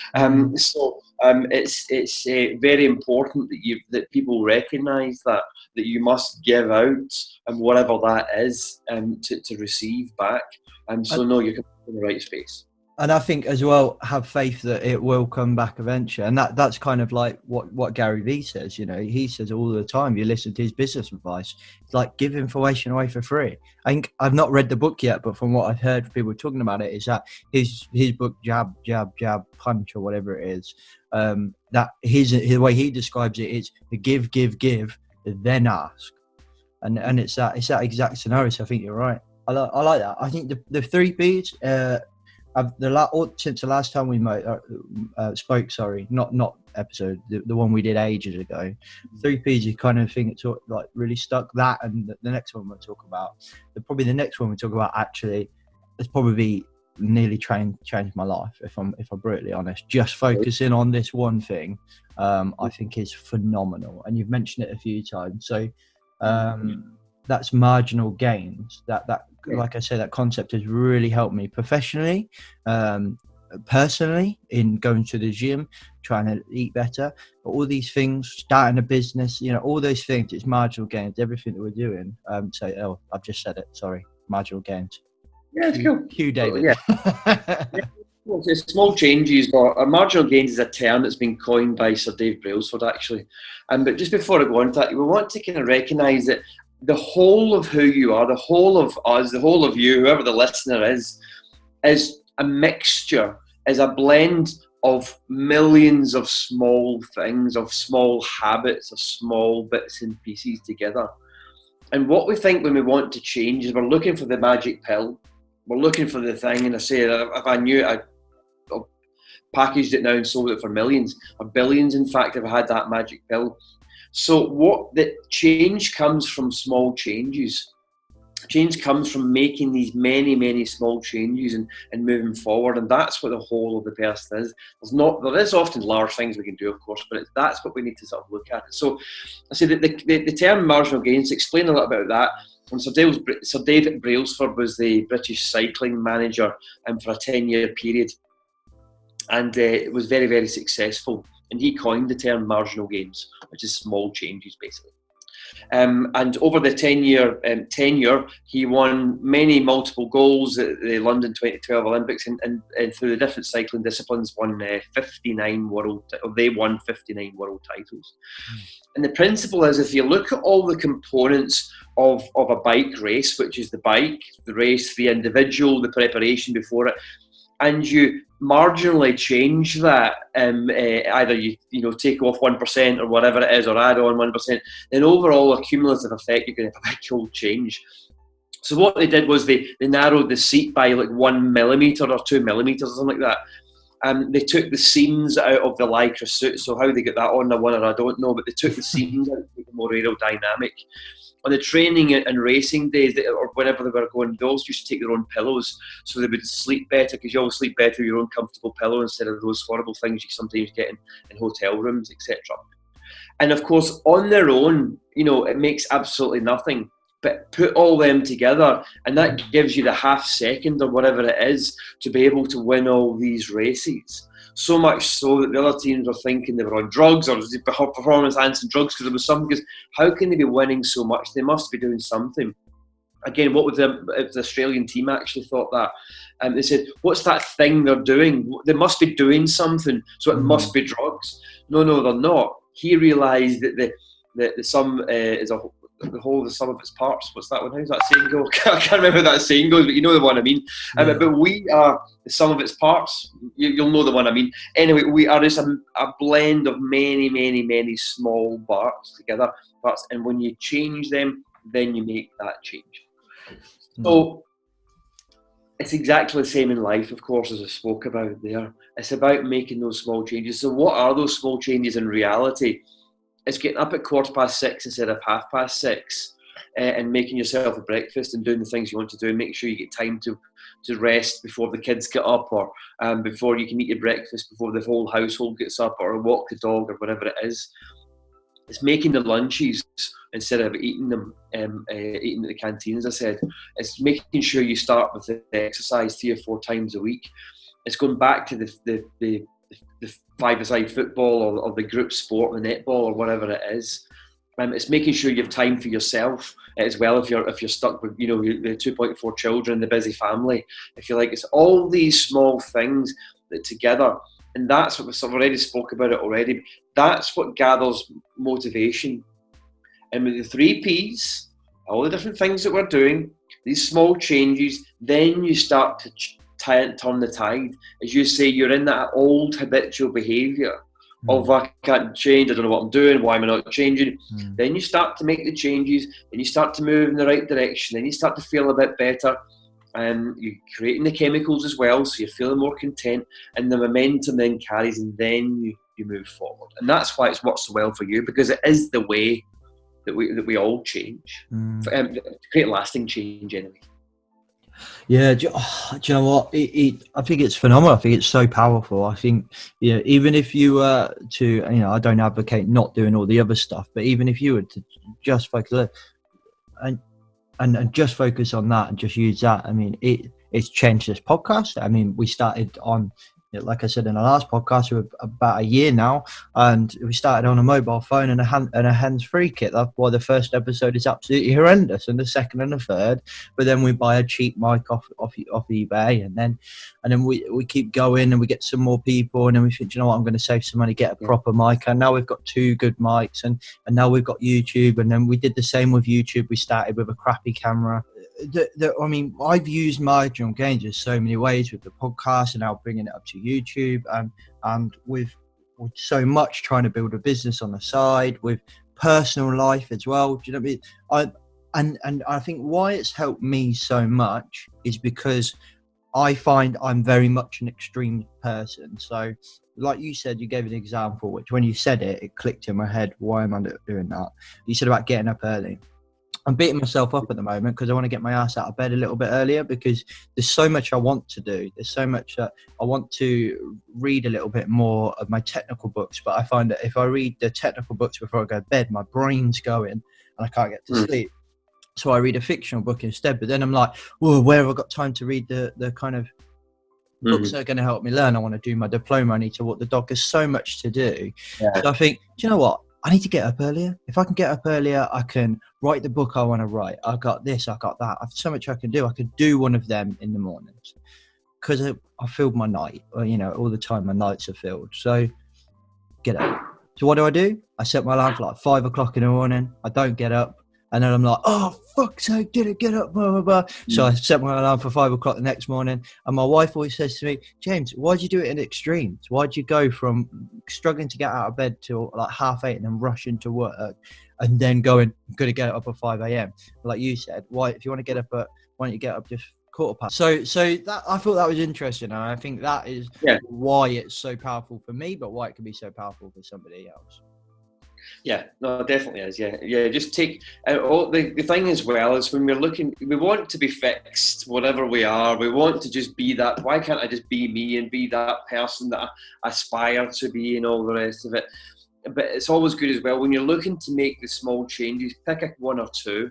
It's very important that people recognise that you must give out, and whatever that is, to receive back. No, you're in the right space. And I think as well, have faith that it will come back eventually. And that's kind of like what Gary Vee says. You know, he says all the time, you listen to his business advice, it's like give information away for free. I think I've not read the book yet, but from what I've heard people talking about it, is that his book, Jab, Punch, or whatever it is, that his way he describes it is to give, then ask. And it's that exact scenario. So I think you're right. I like that. I think the 3 P's, since the last time we spoke, not episode, the one we did ages ago, 3 P's is kind of thing that like really stuck. That, and the next one we'll talk about, probably the next one we talk about actually, it's probably nearly changed my life, if I'm brutally honest. Just focusing on this one thing, I think is phenomenal. And you've mentioned it a few times. So that's marginal gains. That like I say, that concept has really helped me professionally, personally, in going to the gym, trying to eat better, but all these things, starting a business, you know, all those things, it's marginal gains, everything that we're doing. I've just said it, sorry, marginal gains. Yeah, it's cool. Cue David. Yeah. Well, small changes, or marginal gains is a term that's been coined by Sir Dave Brailsford, actually. But just before I go on to that, we want to kind of recognise that the whole of who you are, the whole of us, the whole of you, whoever the listener is a mixture, is a blend of millions of small things, of small habits, of small bits and pieces together. And what we think when we want to change is we're looking for the magic pill. We're looking for the thing, and I say, if I knew it, I'd packaged it now and sold it for millions, or billions, in fact, if I had that magic pill. So what the change comes from small changes. Change comes from making these many small changes and moving forward, and that's what the whole of the person is. There is often large things we can do, of course, but that's what we need to sort of look at. So I say that the term marginal gains, explain a little bit about that. And Sir David Brailsford was the British cycling manager for a 10-year period, and it was very successful, and he coined the term marginal gains, which is small changes basically. And over the 10-year tenure, he won multiple golds at the London 2012 Olympics, and through the different cycling disciplines, won 59 world. They won 59 world titles. And the principle is, if you look at all the components of a bike race, which is the bike, the race, the individual, the preparation before it, and you marginally change that, either you take off 1% or whatever it is, or add on 1%, then overall cumulative effect, you're going to have a big old change. So what they did was they narrowed the seat by like 1 millimetre or 2 millimetres or something like that. They took the seams out of the lycra suit. So how they get that on, I don't know, but they took the seams out to make it more aerodynamic. On the training and racing days, or whenever they were going, they always used to take their own pillows so they would sleep better, because you always sleep better with your own comfortable pillow instead of those horrible things you sometimes get in hotel rooms, etc. And of course, on their own, it makes absolutely nothing. But put all them together, and that gives you the half second or whatever it is to be able to win all these races. So much so that the other teams were thinking they were on drugs or performance enhancing drugs, because there was some. Because how can they be winning so much? They must be doing something. Again, what was the Australian team actually thought that? They said, "What's that thing they're doing? They must be doing something. So it must be drugs." No, they're not. He realised that the sum is the whole of the sum of its parts. What's that one? How's that saying go? I can't remember how that saying goes, but you know the one I mean. Yeah. But we are the sum of its parts. You'll know the one I mean. Anyway, we are just a blend of many small parts together. And when you change them, then you make that change. So it's exactly the same in life, of course, as I spoke about there. It's about making those small changes. So what are those small changes in reality? It's getting up at 6:15 instead of 6:30, and making yourself a breakfast and doing the things you want to do, and make sure you get time to rest before the kids get up, or before you can eat your breakfast, before the whole household gets up, or walk the dog, or whatever it is. It's making the lunches instead of eating them, eating at the canteen, as I said. It's making sure you start with the exercise 3 or 4 times a week. It's going back to the 5-a-side football or the group sport, the netball or whatever it is. It's making sure you have time for yourself as well. If you're stuck with the 2.4 children, the busy family, if you like, it's all these small things that together, and that's what we've already spoke about it already. That's what gathers motivation. And with the 3 Ps, all the different things that we're doing, these small changes, then you start to turn the tide. As you say, you're in that old habitual behaviour of I can't change, I don't know what I'm doing, why am I not changing? Then you start to make the changes, and you start to move in the right direction, then you start to feel a bit better, and you're creating the chemicals as well, so you're feeling more content, and the momentum then carries, and then you move forward. And that's why it's worked so well for you, because it is the way that we all change, to create lasting change anyway. Yeah, do you know what? I think it's phenomenal. I think it's so powerful. I think, even if you were to, I don't advocate not doing all the other stuff, but even if you were to just focus and just focus on that and just use that, I mean, it's changed this podcast. I mean, we started on, like I said in the last podcast, we're about a year now, and we started on a mobile phone and a hands-free kit. That's why the first episode is absolutely horrendous, and the second and the third. But then we buy a cheap mic off eBay, and then we keep going, and we get some more people, and then we think, I'm going to save some money, get a proper mic, and now we've got 2 good mics, and now we've got YouTube, and then we did the same with YouTube. We started with a crappy camera. I mean, I've used marginal gains in so many ways with the podcast and now bringing it up to YouTube, and with so much trying to build a business on the side, with personal life as well. Do you know what I mean? And I think why it's helped me so much is because I find I'm very much an extreme person. So like you said, you gave an example, which when you said it, it clicked in my head. Why am I doing that? You said about getting up early. I'm beating myself up at the moment because I want to get my ass out of bed a little bit earlier, because there's so much I want to do. There's so much I want to read a little bit more of my technical books, but I find that if I read the technical books before I go to bed, my brain's going and I can't get to sleep. So I read a fictional book instead. But then I'm like, whoa, where have I got time to read the kind of books that are going to help me learn? I want to do my diploma. I need to walk the dog. There's so much to do. Yeah. So I think, do you know what? I need to get up earlier. If I can get up earlier, I can write the book I want to write. I got this, I got that. I've so much I can do. I could do one of them in the mornings because I filled my night. You know, all the time my nights are filled. So get up. So what do? I set my alarm for like 5 o'clock in the morning. I don't get up. And then I'm like, oh, fuck's sake, get up, blah, blah, blah. So I set my alarm for 5 o'clock the next morning. And my wife always says to me, James, why'd you do it in extremes? Why'd you go from struggling to get out of bed till like 8:30 and then rush into work and then going, I'm going to get up at 5 a.m. Like you said, why, if you want to get up why don't you get up just quarter past? So that, I thought that was interesting. And I think that is why it's so powerful for me, but why it can be so powerful for somebody else. Yeah, no, it definitely is. Yeah. Just take the thing as well is when we're looking, we want to be fixed, whatever we are. We want to just be that. Why can't I just be me and be that person that I aspire to be and all the rest of it? But it's always good as well when you're looking to make the small changes. Pick one or two.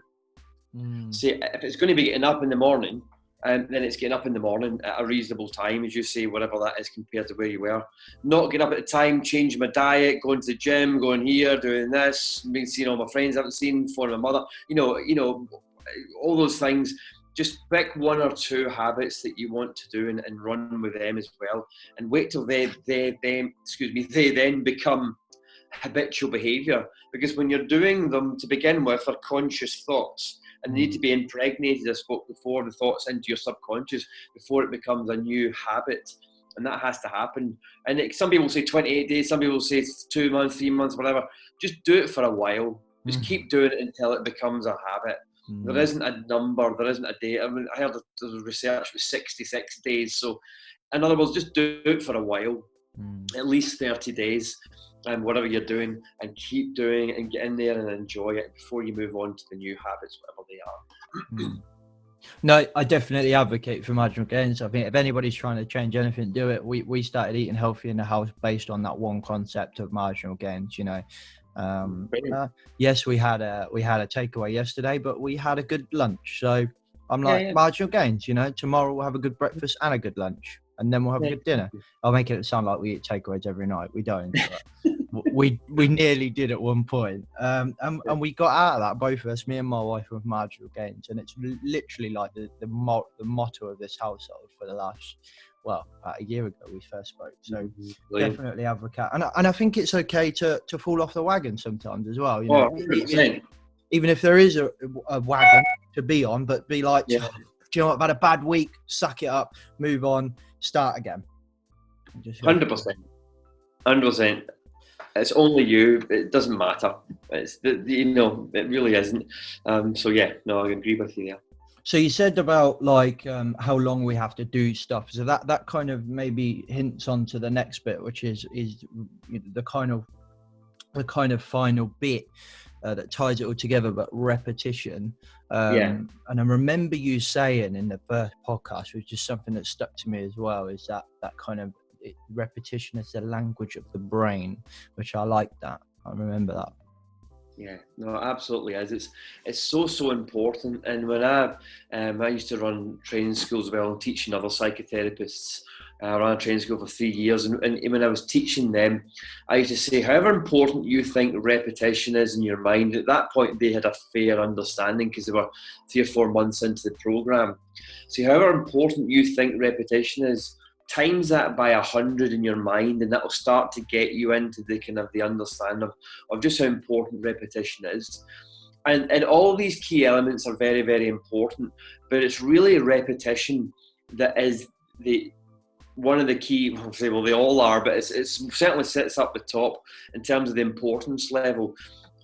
Say if it's going to be getting up in the morning, and then it's getting up in the morning at a reasonable time, as you say, whatever that is compared to where you were. Not getting up at the time, changing my diet, going to the gym, going here, doing this, being seeing all my friends I haven't seen, phoning my mother, you know, all those things. Just pick one or two habits that you want to do and run with them as well, and wait till they then become habitual behaviour. Because when you're doing them to begin with are conscious thoughts, and they need to be impregnated, I spoke before, the thoughts into your subconscious before it becomes a new habit. And that has to happen. And some people say 28 days, some people say 2 months, 3 months, whatever. Just do it for a while. Just keep doing it until it becomes a habit. There isn't a number, there isn't a date. I mean, I heard the research was 66 days. So in other words, just do it for a while, at least 30 days. And whatever you're doing, and keep doing it and get in there and enjoy it before you move on to the new habits, whatever they are. No, I definitely advocate for marginal gains. I think if anybody's trying to change anything, do it. We started eating healthy in the house based on that one concept of marginal gains. You know, yes, we had a takeaway yesterday, but we had a good lunch. So I'm like, marginal gains. You know, tomorrow we'll have a good breakfast and a good lunch. And then we'll have a good dinner. I'll make it sound like we eat takeaways every night. We don't. But we nearly did at one point. And we got out of that, both of us, me and my wife, with marginal gains. And it's literally like the motto of this household for the last, about a year ago we first spoke. So definitely advocate. And I think it's okay to fall off the wagon sometimes as well. You know, even if there is a wagon to be on, but be like, do you know what, I've had a bad week, suck it up, move on, start again. 100%. It's only you. It doesn't matter. It really isn't. So yeah, no, I agree with you there. So you said about like how long we have to do stuff. So that kind of maybe hints on to the next bit, which is the kind of final bit that ties it all together, but repetition. And I remember you saying in the first podcast, which is something that stuck to me as well, is that kind of repetition is the language of the brain, which I like that. I remember that. Yeah, no, absolutely is. It's so important. And when I used to run training schools as well and teaching other psychotherapists, I ran a training school for 3 years, and when I was teaching them, I used to say, however important you think repetition is in your mind, at that point they had a fair understanding because they were 3 or 4 months into the program. So however important you think repetition is, times that by 100 in your mind, and that will start to get you into the kind of the understanding of just how important repetition is. And all these key elements are very, very important, but it's really repetition that is one of the key. I'll say, well, they all are, but it certainly sits up the top in terms of the importance level.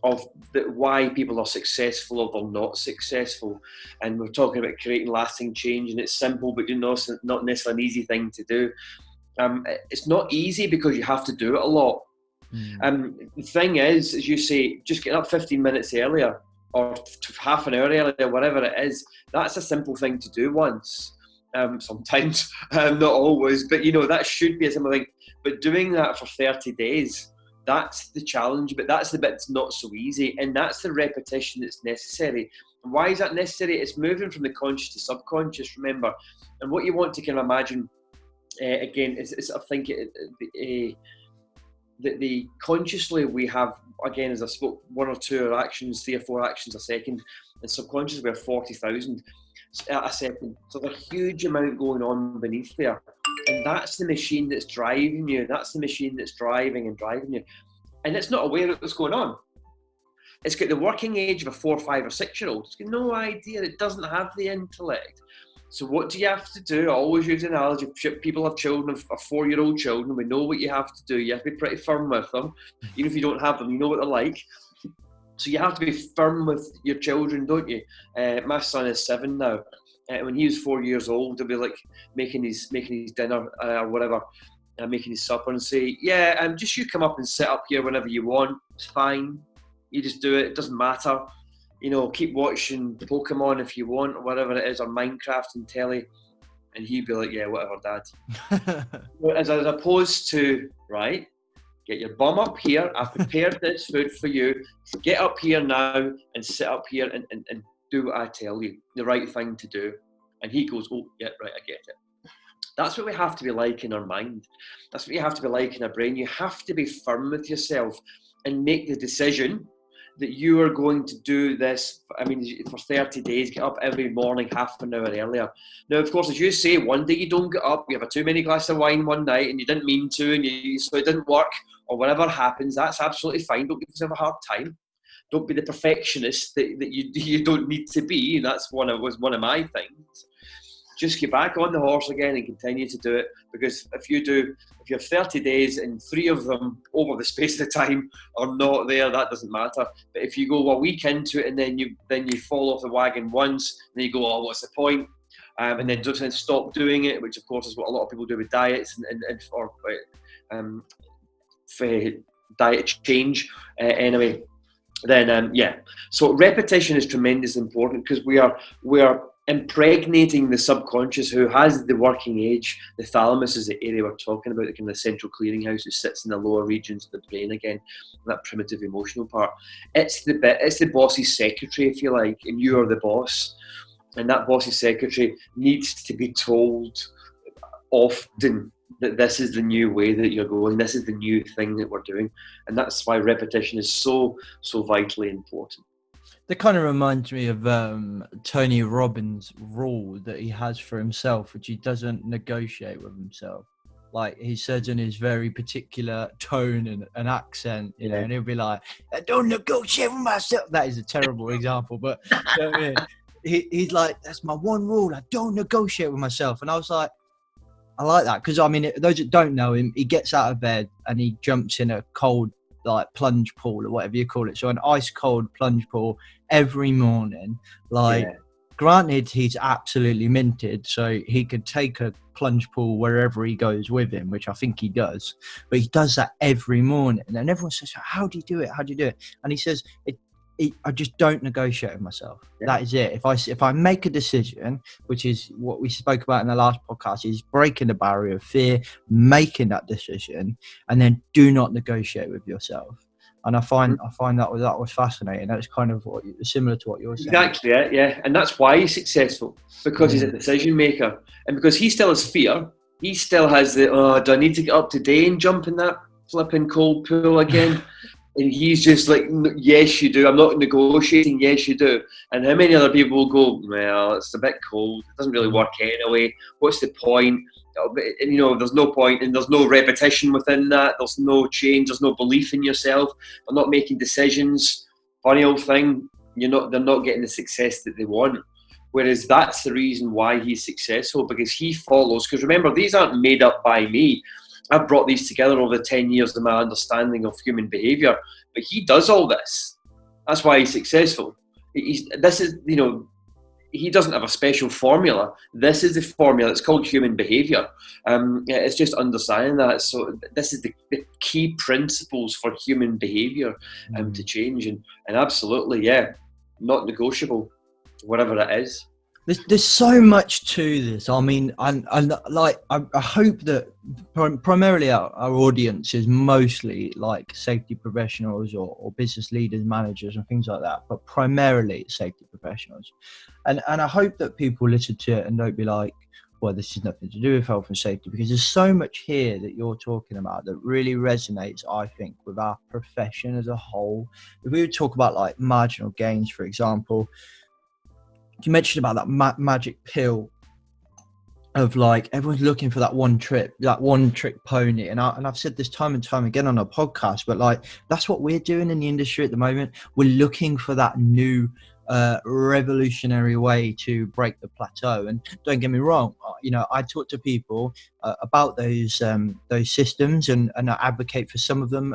why people are successful or they're not successful. And we're talking about creating lasting change, and it's simple, but it's not necessarily an easy thing to do. It's not easy because you have to do it a lot. The thing is, as you say, just getting up 15 minutes earlier or half an hour earlier, whatever it is, that's a simple thing to do once. Sometimes, not always, but that should be a simple thing. But doing that for 30 days, that's the challenge, but that's the bit that's not so easy, and that's the repetition that's necessary. And why is that necessary? It's moving from the conscious to subconscious, remember. And what you want to kind of imagine, again, is I think the consciously we have, again, as I spoke, 1 or 2 actions, 3 or 4 actions a second, and subconsciously we have 40,000 a second. So there's a huge amount going on beneath there. And that's the machine that's driving you. That's the machine that's driving you. And it's not aware of what's going on. It's got the working age of a 4, 5 or 6-year-old. It's got no idea. It doesn't have the intellect. So what do you have to do? I always use an analogy. People have children, 4-year-old children. We know what you have to do. You have to be pretty firm with them. Even if you don't have them, you know what they're like. So you have to be firm with your children, don't you? My son is 7 now. When he was 4 years old, he'll be like making his dinner or whatever, making his supper, and say, just you come up and sit up here whenever you want. It's fine. You just do it. It doesn't matter. Keep watching Pokemon if you want, or whatever it is, or Minecraft and telly. And he'd be like, yeah, whatever, Dad. as opposed to, right, get your bum up here. I've prepared this food for you. Get up here now and sit up here and do what I tell you, the right thing to do. And he goes, oh, yeah, right, I get it. That's what we have to be like in our mind. That's what you have to be like in our brain. You have to be firm with yourself and make the decision that you are going to do this, for 30 days, get up every morning half an hour earlier. Now, of course, as you say, one day you don't get up, you have a too many glasses of wine one night and you didn't mean to, and so it didn't work, or whatever happens, that's absolutely fine. Don't give yourself a hard time. Don't be the perfectionist that you don't need to be. And that's one of my things. Just get back on the horse again and continue to do it. Because if you have 30 days and 3 of them over the space of time are not there, that doesn't matter. But if you go a week into it and then you fall off the wagon once, and then you go, oh, what's the point? And then just stop doing it, which of course is what a lot of people do with diets for diet change. Anyway. Then so repetition is tremendously important, because we are impregnating the subconscious, who has the working age. The thalamus is the area we're talking about, the kind of central clearinghouse that sits in the lower regions of the brain again, that primitive emotional part. It's the boss's secretary, if you like, and you are the boss. And that boss's secretary needs to be told often that this is the new way that you're going, this is the new thing that we're doing. And that's why repetition is so vitally important. That kind of reminds me of Tony Robbins' rule that he has for himself, which he doesn't negotiate with himself. Like, he says in his very particular tone and accent, and he'll be like, I don't negotiate with myself. That is a terrible example, but you know what I mean? He's like, that's my one rule, I don't negotiate with myself. And I was like, I like that, because those that don't know him, he gets out of bed and he jumps in a cold, like, plunge pool or whatever you call it. So an ice cold plunge pool every morning. Granted, he's absolutely minted, so he could take a plunge pool wherever he goes with him, which I think he does. But he does that every morning, and everyone says, "How do you do it? How do you do it?" And he says, I just don't negotiate with myself. Yeah. That is it. If I make a decision, which is what we spoke about in the last podcast, is breaking the barrier of fear, making that decision, and then do not negotiate with yourself. And I find that was fascinating. That's kind of similar to what you're saying. Exactly, yeah. And that's why he's successful, because he's a decision maker, and because he still has fear. He still has the, do I need to get up today and jump in that flipping cold pool again? And he's just like, yes, you do. I'm not negotiating. Yes, you do. And how many other people will go, well, it's a bit cold. It doesn't really work anyway. What's the point? And, there's no point, and there's no repetition within that. There's no change. There's no belief in yourself. They're not making decisions. Funny old thing, they're not getting the success that they want. Whereas that's the reason why he's successful, because he follows. Because remember, these aren't made up by me. I've brought these together over the 10 years of my understanding of human behaviour. But he does all this. That's why he's successful. He doesn't have a special formula. This is the formula. It's called human behaviour. It's just understanding that. So this is the key principles for human behaviour to change. And absolutely, yeah, not negotiable, whatever it is. There's so much to this. I mean, I hope that primarily our audience is mostly like safety professionals or business leaders, managers, and things like that. But primarily safety professionals, and I hope that people listen to it and don't be like, well, this has nothing to do with health and safety, because there's so much here that you're talking about that really resonates, I think, with our profession as a whole. If we would talk about like marginal gains, for example. You mentioned about that magic pill of like everyone's looking for that one trick pony, and I've said this time and time again on our podcast, but like that's what we're doing in the industry at the moment. We're looking for that new revolutionary way to break the plateau. And don't get me wrong, I talk to people about those systems and I advocate for some of them,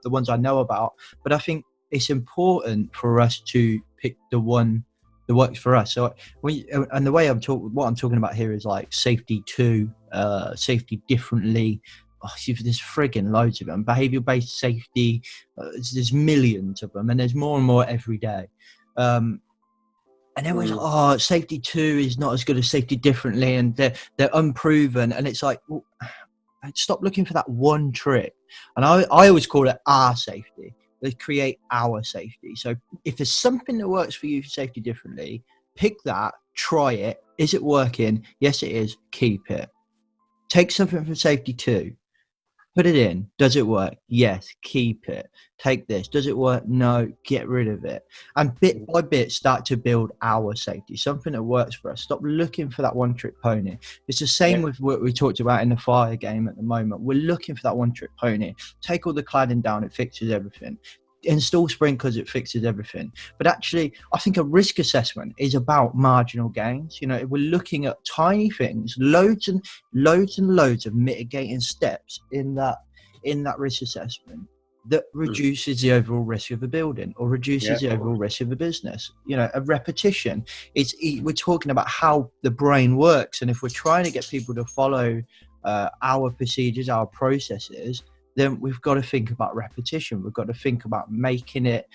the ones I know about, but I think it's important for us to pick the one that works for us. So and the way what I'm talking about here is like safety safety differently. There's frigging loads of them. Behavior-based safety, there's millions of them, and there's more and more every day. And everyone's like, safety 2 is not as good as safety differently, and they're unproven. And it's like, well, stop looking for that one trick. And I always call it our safety. Let's create our safety. So if there's something that works for you for safety differently, pick that, try it. Is it working? Yes, it is. Keep it. Take something from safety 2. Put it in. Does it work? Yes. Keep it. Take this. Does it work? No. Get rid of it. And bit by bit, start to build our safety, something that works for us. Stop looking for that one-trick pony. It's the same with what we talked about in the fire game at the moment. We're looking for that one-trick pony. Take all the cladding down. It fixes everything. Install sprinklers, it fixes everything. But actually, I think a risk assessment is about marginal gains. If we're looking at tiny things, loads and loads of mitigating steps in that risk assessment that reduces the overall risk of a building or reduces the overall risk of a business. A repetition. We're talking about how the brain works, and if we're trying to get people to follow our procedures, our processes, then we've got to think about repetition. We've got to think about moving it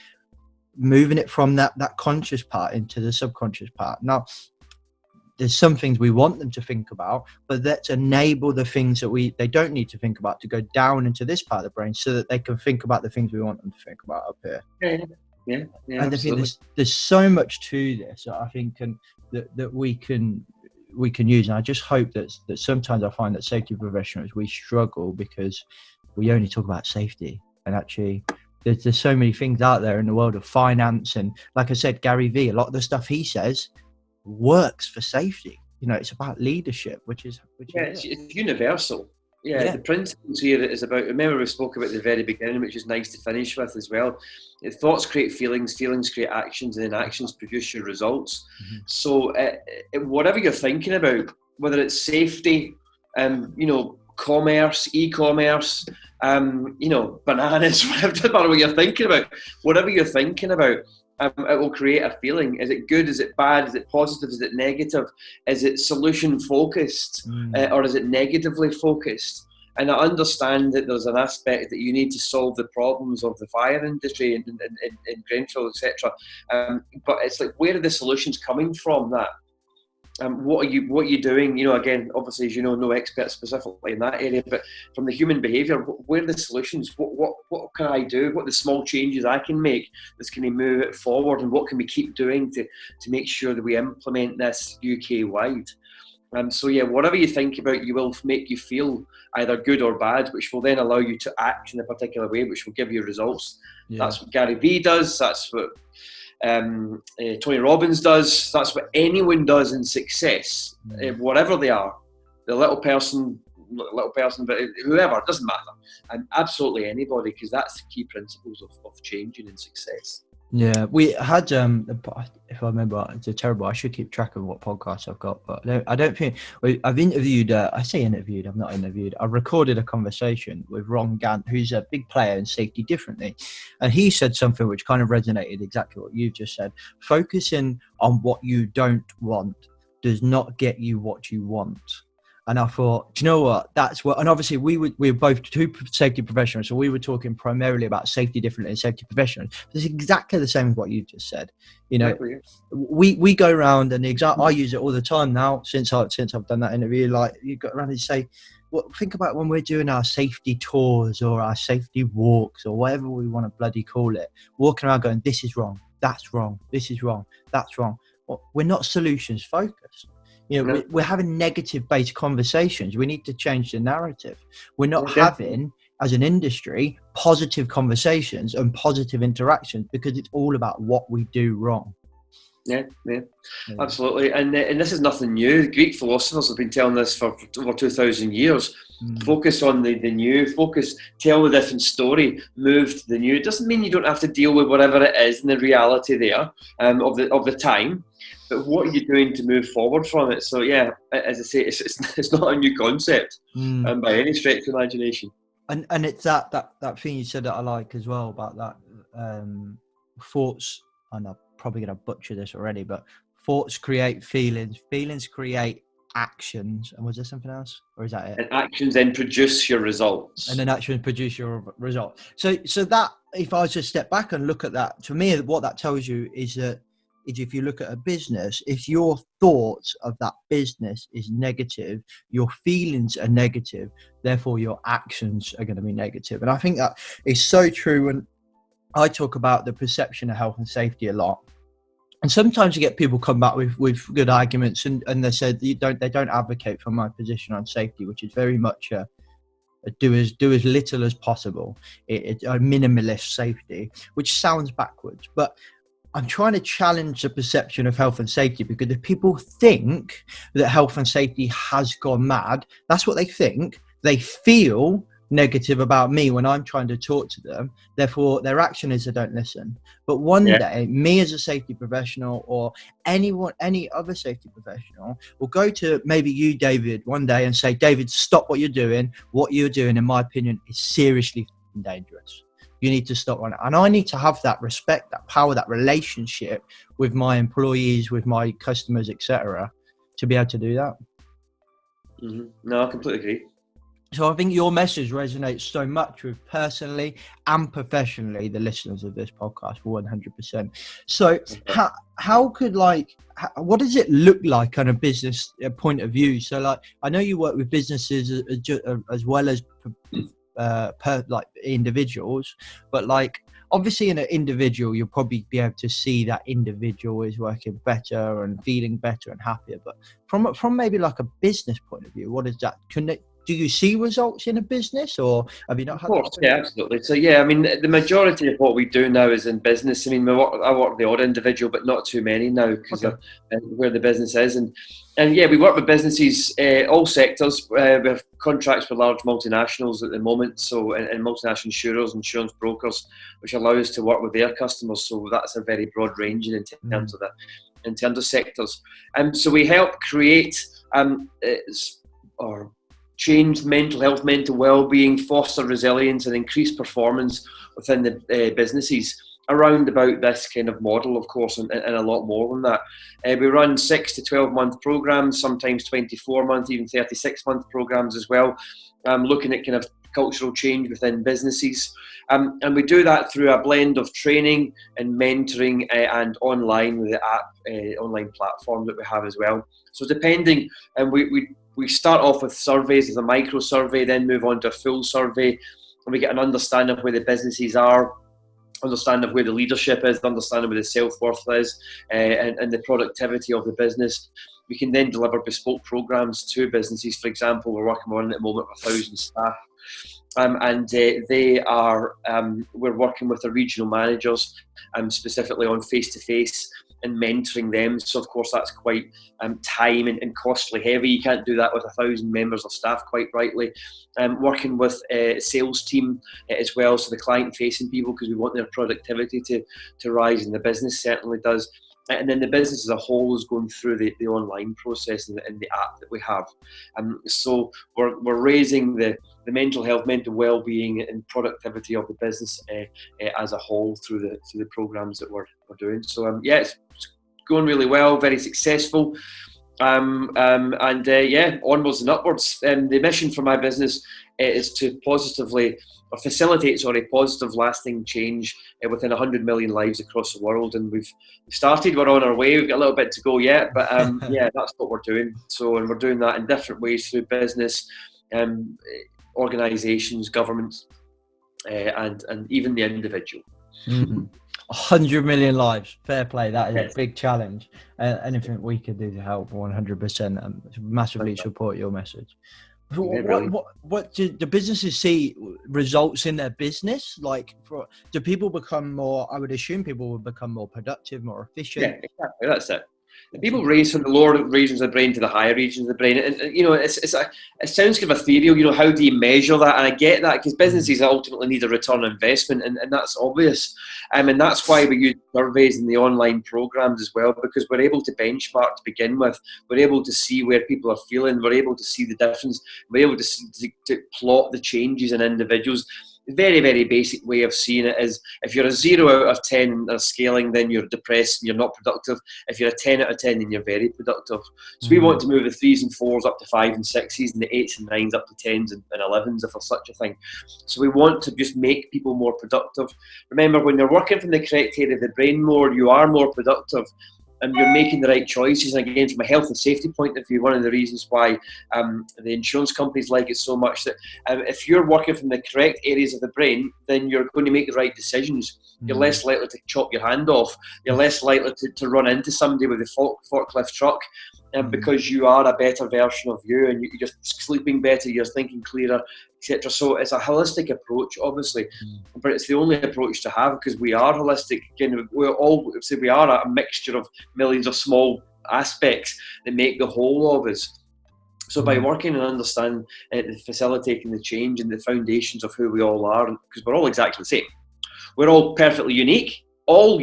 from that conscious part into the subconscious part. Now, there's some things we want them to think about, but let's enable the things that they don't need to think about to go down into this part of the brain so that they can think about the things we want them to think about up here. Yeah, and I think there's so much to this, I think, and that we can use. And I just hope that sometimes I find that safety professionals, we struggle because we only talk about safety, and actually there's so many things out there in the world of finance. And like I said, Gary Vee, a lot of the stuff he says works for safety. It's about leadership, which is it's universal. The principles here is about, remember we spoke about at the very beginning, which is nice to finish with as well. Thoughts create feelings create actions, and then actions produce your results. So whatever you're thinking about, whether it's safety, commerce, e-commerce, bananas, whatever, doesn't matter what you're thinking about. Whatever you're thinking about, it will create a feeling. Is it good? Is it bad? Is it positive? Is it negative? Is it solution focused or is it negatively focused? And I understand that there's an aspect that you need to solve the problems of the fire industry in Grenfell, etc. But it's like, where are the solutions coming from? That what are you doing? Again, obviously, as you know, no expert specifically in that area, but from the human behaviour, where are the solutions? What can I do? What are the small changes I can make that's going to move it forward, and what can we keep doing to make sure that we implement this UK wide? Whatever you think about, you will make you feel either good or bad, which will then allow you to act in a particular way, which will give you results. That's what Gary Vee does. That's what Tony Robbins does. That's what anyone does in success, whatever they are. The little person, but whoever, it doesn't matter. And absolutely anybody, because that's the key principles of changing in success. Yeah, we had if I remember, it's terrible. I should keep track of what podcasts I've got, but I don't think I've interviewed. I say interviewed. I've not interviewed. I've recorded a conversation with Ron Gant, who's a big player in Safety Differently, and he said something which kind of resonated exactly what you just said. Focusing on what you don't want does not get you what you want. And I thought, do you know what? That's what. And obviously, we were both two safety professionals, so we were talking primarily about safety differently and safety professionals. It's exactly the same as what you just said. You know, we go around and I use it all the time now since I've done that interview. Like, you go around and you say, well, think about when we're doing our safety tours or our safety walks or whatever we want to bloody call it. Walking around going, this is wrong, that's wrong, this is wrong, that's wrong. Well, we're not solutions focused. You know, we're having negative based conversations. We need to change the narrative. We're not having, as an industry, positive conversations and positive interactions because it's all about what we do wrong. Yeah, absolutely. And this is nothing new. Greek philosophers have been telling this for over 2,000 years. Focus on the new, tell a different story, move to the new. It doesn't mean you don't have to deal with whatever it is in the reality there of the time, but what are you doing to move forward from it? So yeah, as I say, it's not a new concept by any stretch of imagination. And it's that thing you said that I like as well about that thoughts. And I'm probably going to butcher this already, but thoughts create feelings, feelings create actions. And was there something else, or is that it? And actions then produce your results. And then actions produce your result. So that, if I was to step back and look at that, to me, what that tells you is that if you look at a business, if your thoughts of that business is negative, your feelings are negative, therefore your actions are going to be negative. And I think that is so true. And I talk about the perception of health and safety a lot. And sometimes you get people come back with good arguments and they said they don't advocate for my position on safety, which is very much do as little as possible. It's a minimalist safety, which sounds backwards, but I'm trying to challenge the perception of health and safety, because if people think that health and safety has gone mad, that's what they think. They feel negative about me when I'm trying to talk to them. Therefore, their action is they don't listen. But one day, me as a safety professional or any other safety professional will go to maybe you, David, one day and say, David, stop what you're doing. What you're doing, in my opinion, is seriously dangerous. You need to stop on it. And I need to have that respect, that power, that relationship with my employees, with my customers, etc., to be able to do that. No, I completely agree. So I think your message resonates so much with personally and professionally the listeners of this podcast, 100%. So how could, like, what does it look like on a business point of view? So, like, I know you work with businesses as well as like individuals, but like obviously in an individual you'll probably be able to see that individual is working better and feeling better and happier, but from maybe like a business point of view, what is that? Do you see results in a business, or have you not had? Of course, yeah, absolutely. So yeah, I mean, the majority of what we do now is in business. I mean, I work with the odd individual, but not too many now because of where the business is. And yeah, we work with businesses, all sectors. We have contracts with large multinationals at the moment, so and multinational insurers, insurance brokers, which allow us to work with their customers. So that's a very broad range in terms of in terms of sectors. So we help create or change mental health, mental well-being, foster resilience and increase performance within the businesses around about this kind of model, of course, and a lot more than that. We run 6 to 12 month programs, sometimes 24 month, even 36 month programs as well, looking at kind of cultural change within businesses. And we do that through a blend of training and mentoring and online with the app, online platform that we have as well. So depending, and we start off with surveys as a micro survey, then move on to a full survey, and we get an understanding of where the businesses are, understanding of where the leadership is, understanding where the self-worth is, and the productivity of the business. We can then deliver bespoke programs to businesses. For example, we're working on at the moment with 1,000 staff. We're working with the regional managers, specifically on face-to-face and mentoring them. So of course that's quite time and costly heavy. You can't do that with 1,000 members of staff, quite rightly. Working with a sales team as well, so the client facing people, because we want their productivity to rise, and the business certainly does. And then the business as a whole is going through the online process and the app that we have. So we're raising the mental health, mental well-being and productivity of the business as a whole through the programs that we're doing. So it's going really well, very successful. Onwards and upwards. The mission for my business is to facilitate positive lasting change within 100 million lives across the world. And we've started, we're on our way, we've got a little bit to go yet, but that's what we're doing. So, and we're doing that in different ways through business, organisations, governments, and even the individual. 100 million lives, fair play. That is a big challenge. Anything we could do to help, 100%, and massively support your message. What do the businesses see results in their business? Like, do people become more? I would assume people will become more productive, more efficient. Yeah, exactly. That's it. And people raise from the lower regions of the brain to the higher regions of the brain, and it sounds kind of ethereal. How do you measure that? And I get that, because businesses ultimately need a return on investment, and that's obvious. And that's why we use surveys in the online programs as well, because we're able to benchmark to begin with. We're able to see where people are feeling. We're able to see the difference. We're able to plot the changes in individuals. Very, very basic way of seeing it is, if you're a 0 out of 10 or scaling, then you're depressed and you're not productive. If you're a 10 out of 10, then you're very productive. So we want to move the 3s and 4s up to 5 and 6s, and the 8s and 9s up to 10s and 11s, if there's such a thing. So we want to just make people more productive. Remember, when you're working from the correct area of the brain more, you are more productive, and you're making the right choices. And again, from a health and safety point of view, one of the reasons why the insurance companies like it so much, that if you're working from the correct areas of the brain, then you're going to make the right decisions. You're less likely to chop your hand off. You're less likely to run into somebody with a forklift truck, because you are a better version of you, and you're sleeping better, you're thinking clearer, etc. So it's a holistic approach, obviously, but it's the only approach to have, because we are holistic. Again, we are a mixture of millions of small aspects that make the whole of us. So by working and understanding, facilitating the change and the foundations of who we all are, because we're all exactly the same. We're all perfectly unique, all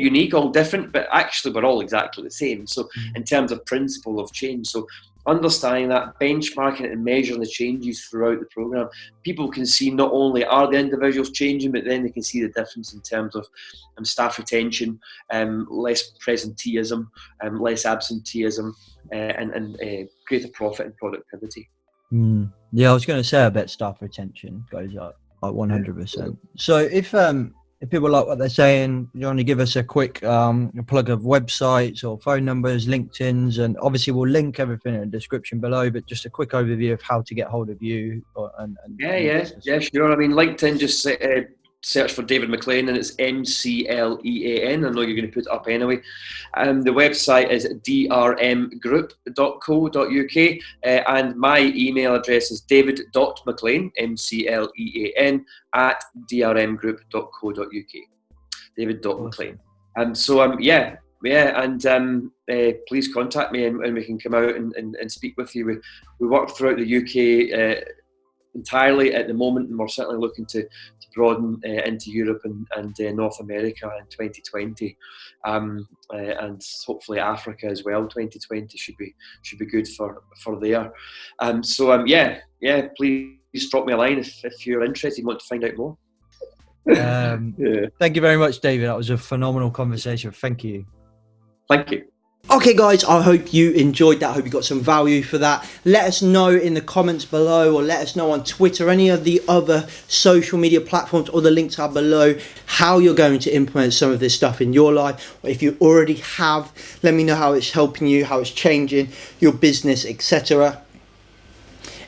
different, but actually we're all exactly the same. So in terms of principle of change, so understanding that, benchmarking it and measuring the changes throughout the program, people can see not only are the individuals changing, but then they can see the difference in terms of staff retention, less presenteeism, less absenteeism, and greater profit and productivity. Yeah, I was going to say, I bet staff retention goes up like 100%. So if people like what they're saying, you want to give us a quick plug of websites or phone numbers, LinkedIn's, and obviously we'll link everything in the description below, but just a quick overview of how to get hold of you. Yeah, sure. I mean, LinkedIn, just search for David McLean, and it's MCLEAN. I know you're going to put it up anyway. The website is drmgroup.co.uk, and my email address is david.mclean, MCLEAN, at drmgroup.co.uk. David.mclean. And so, please contact me, and we can come out and speak with you. We work throughout the UK entirely at the moment, and we're certainly looking to broaden into Europe and North America in 2020, and hopefully Africa as well. 2020 should be good for there. Please drop me a line if you're interested and want to find out more. Thank you very much, David. That was a phenomenal conversation. Thank you. Thank you. Okay guys, I hope you enjoyed that. I hope you got some value for that. Let us know in the comments below, or let us know on Twitter, any of the other social media platforms, or the links are below, how you're going to implement some of this stuff in your life. Or if you already have, let me know how it's helping you, how it's changing your business, etc.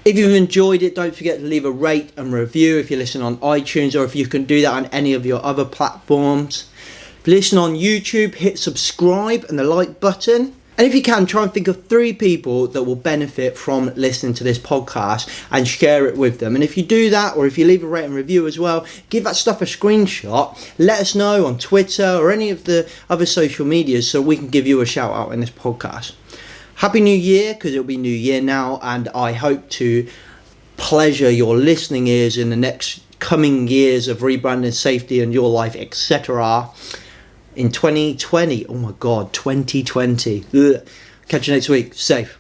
If you've enjoyed it, don't forget to leave a rate and review if you listen on iTunes, or if you can do that on any of your other platforms. If you listen on YouTube, hit subscribe and the like button. And if you can, try and think of 3 people that will benefit from listening to this podcast and share it with them. And if you do that, or if you leave a rating review as well, give that stuff a screenshot. Let us know on Twitter or any of the other social medias so we can give you a shout out in this podcast. Happy New Year, because it'll be New Year now, and I hope to pleasure your listening ears in the next coming years of rebranding, safety, and your life, etc. in 2020. Oh my God, 2020. Ugh. Catch you next week. Safe.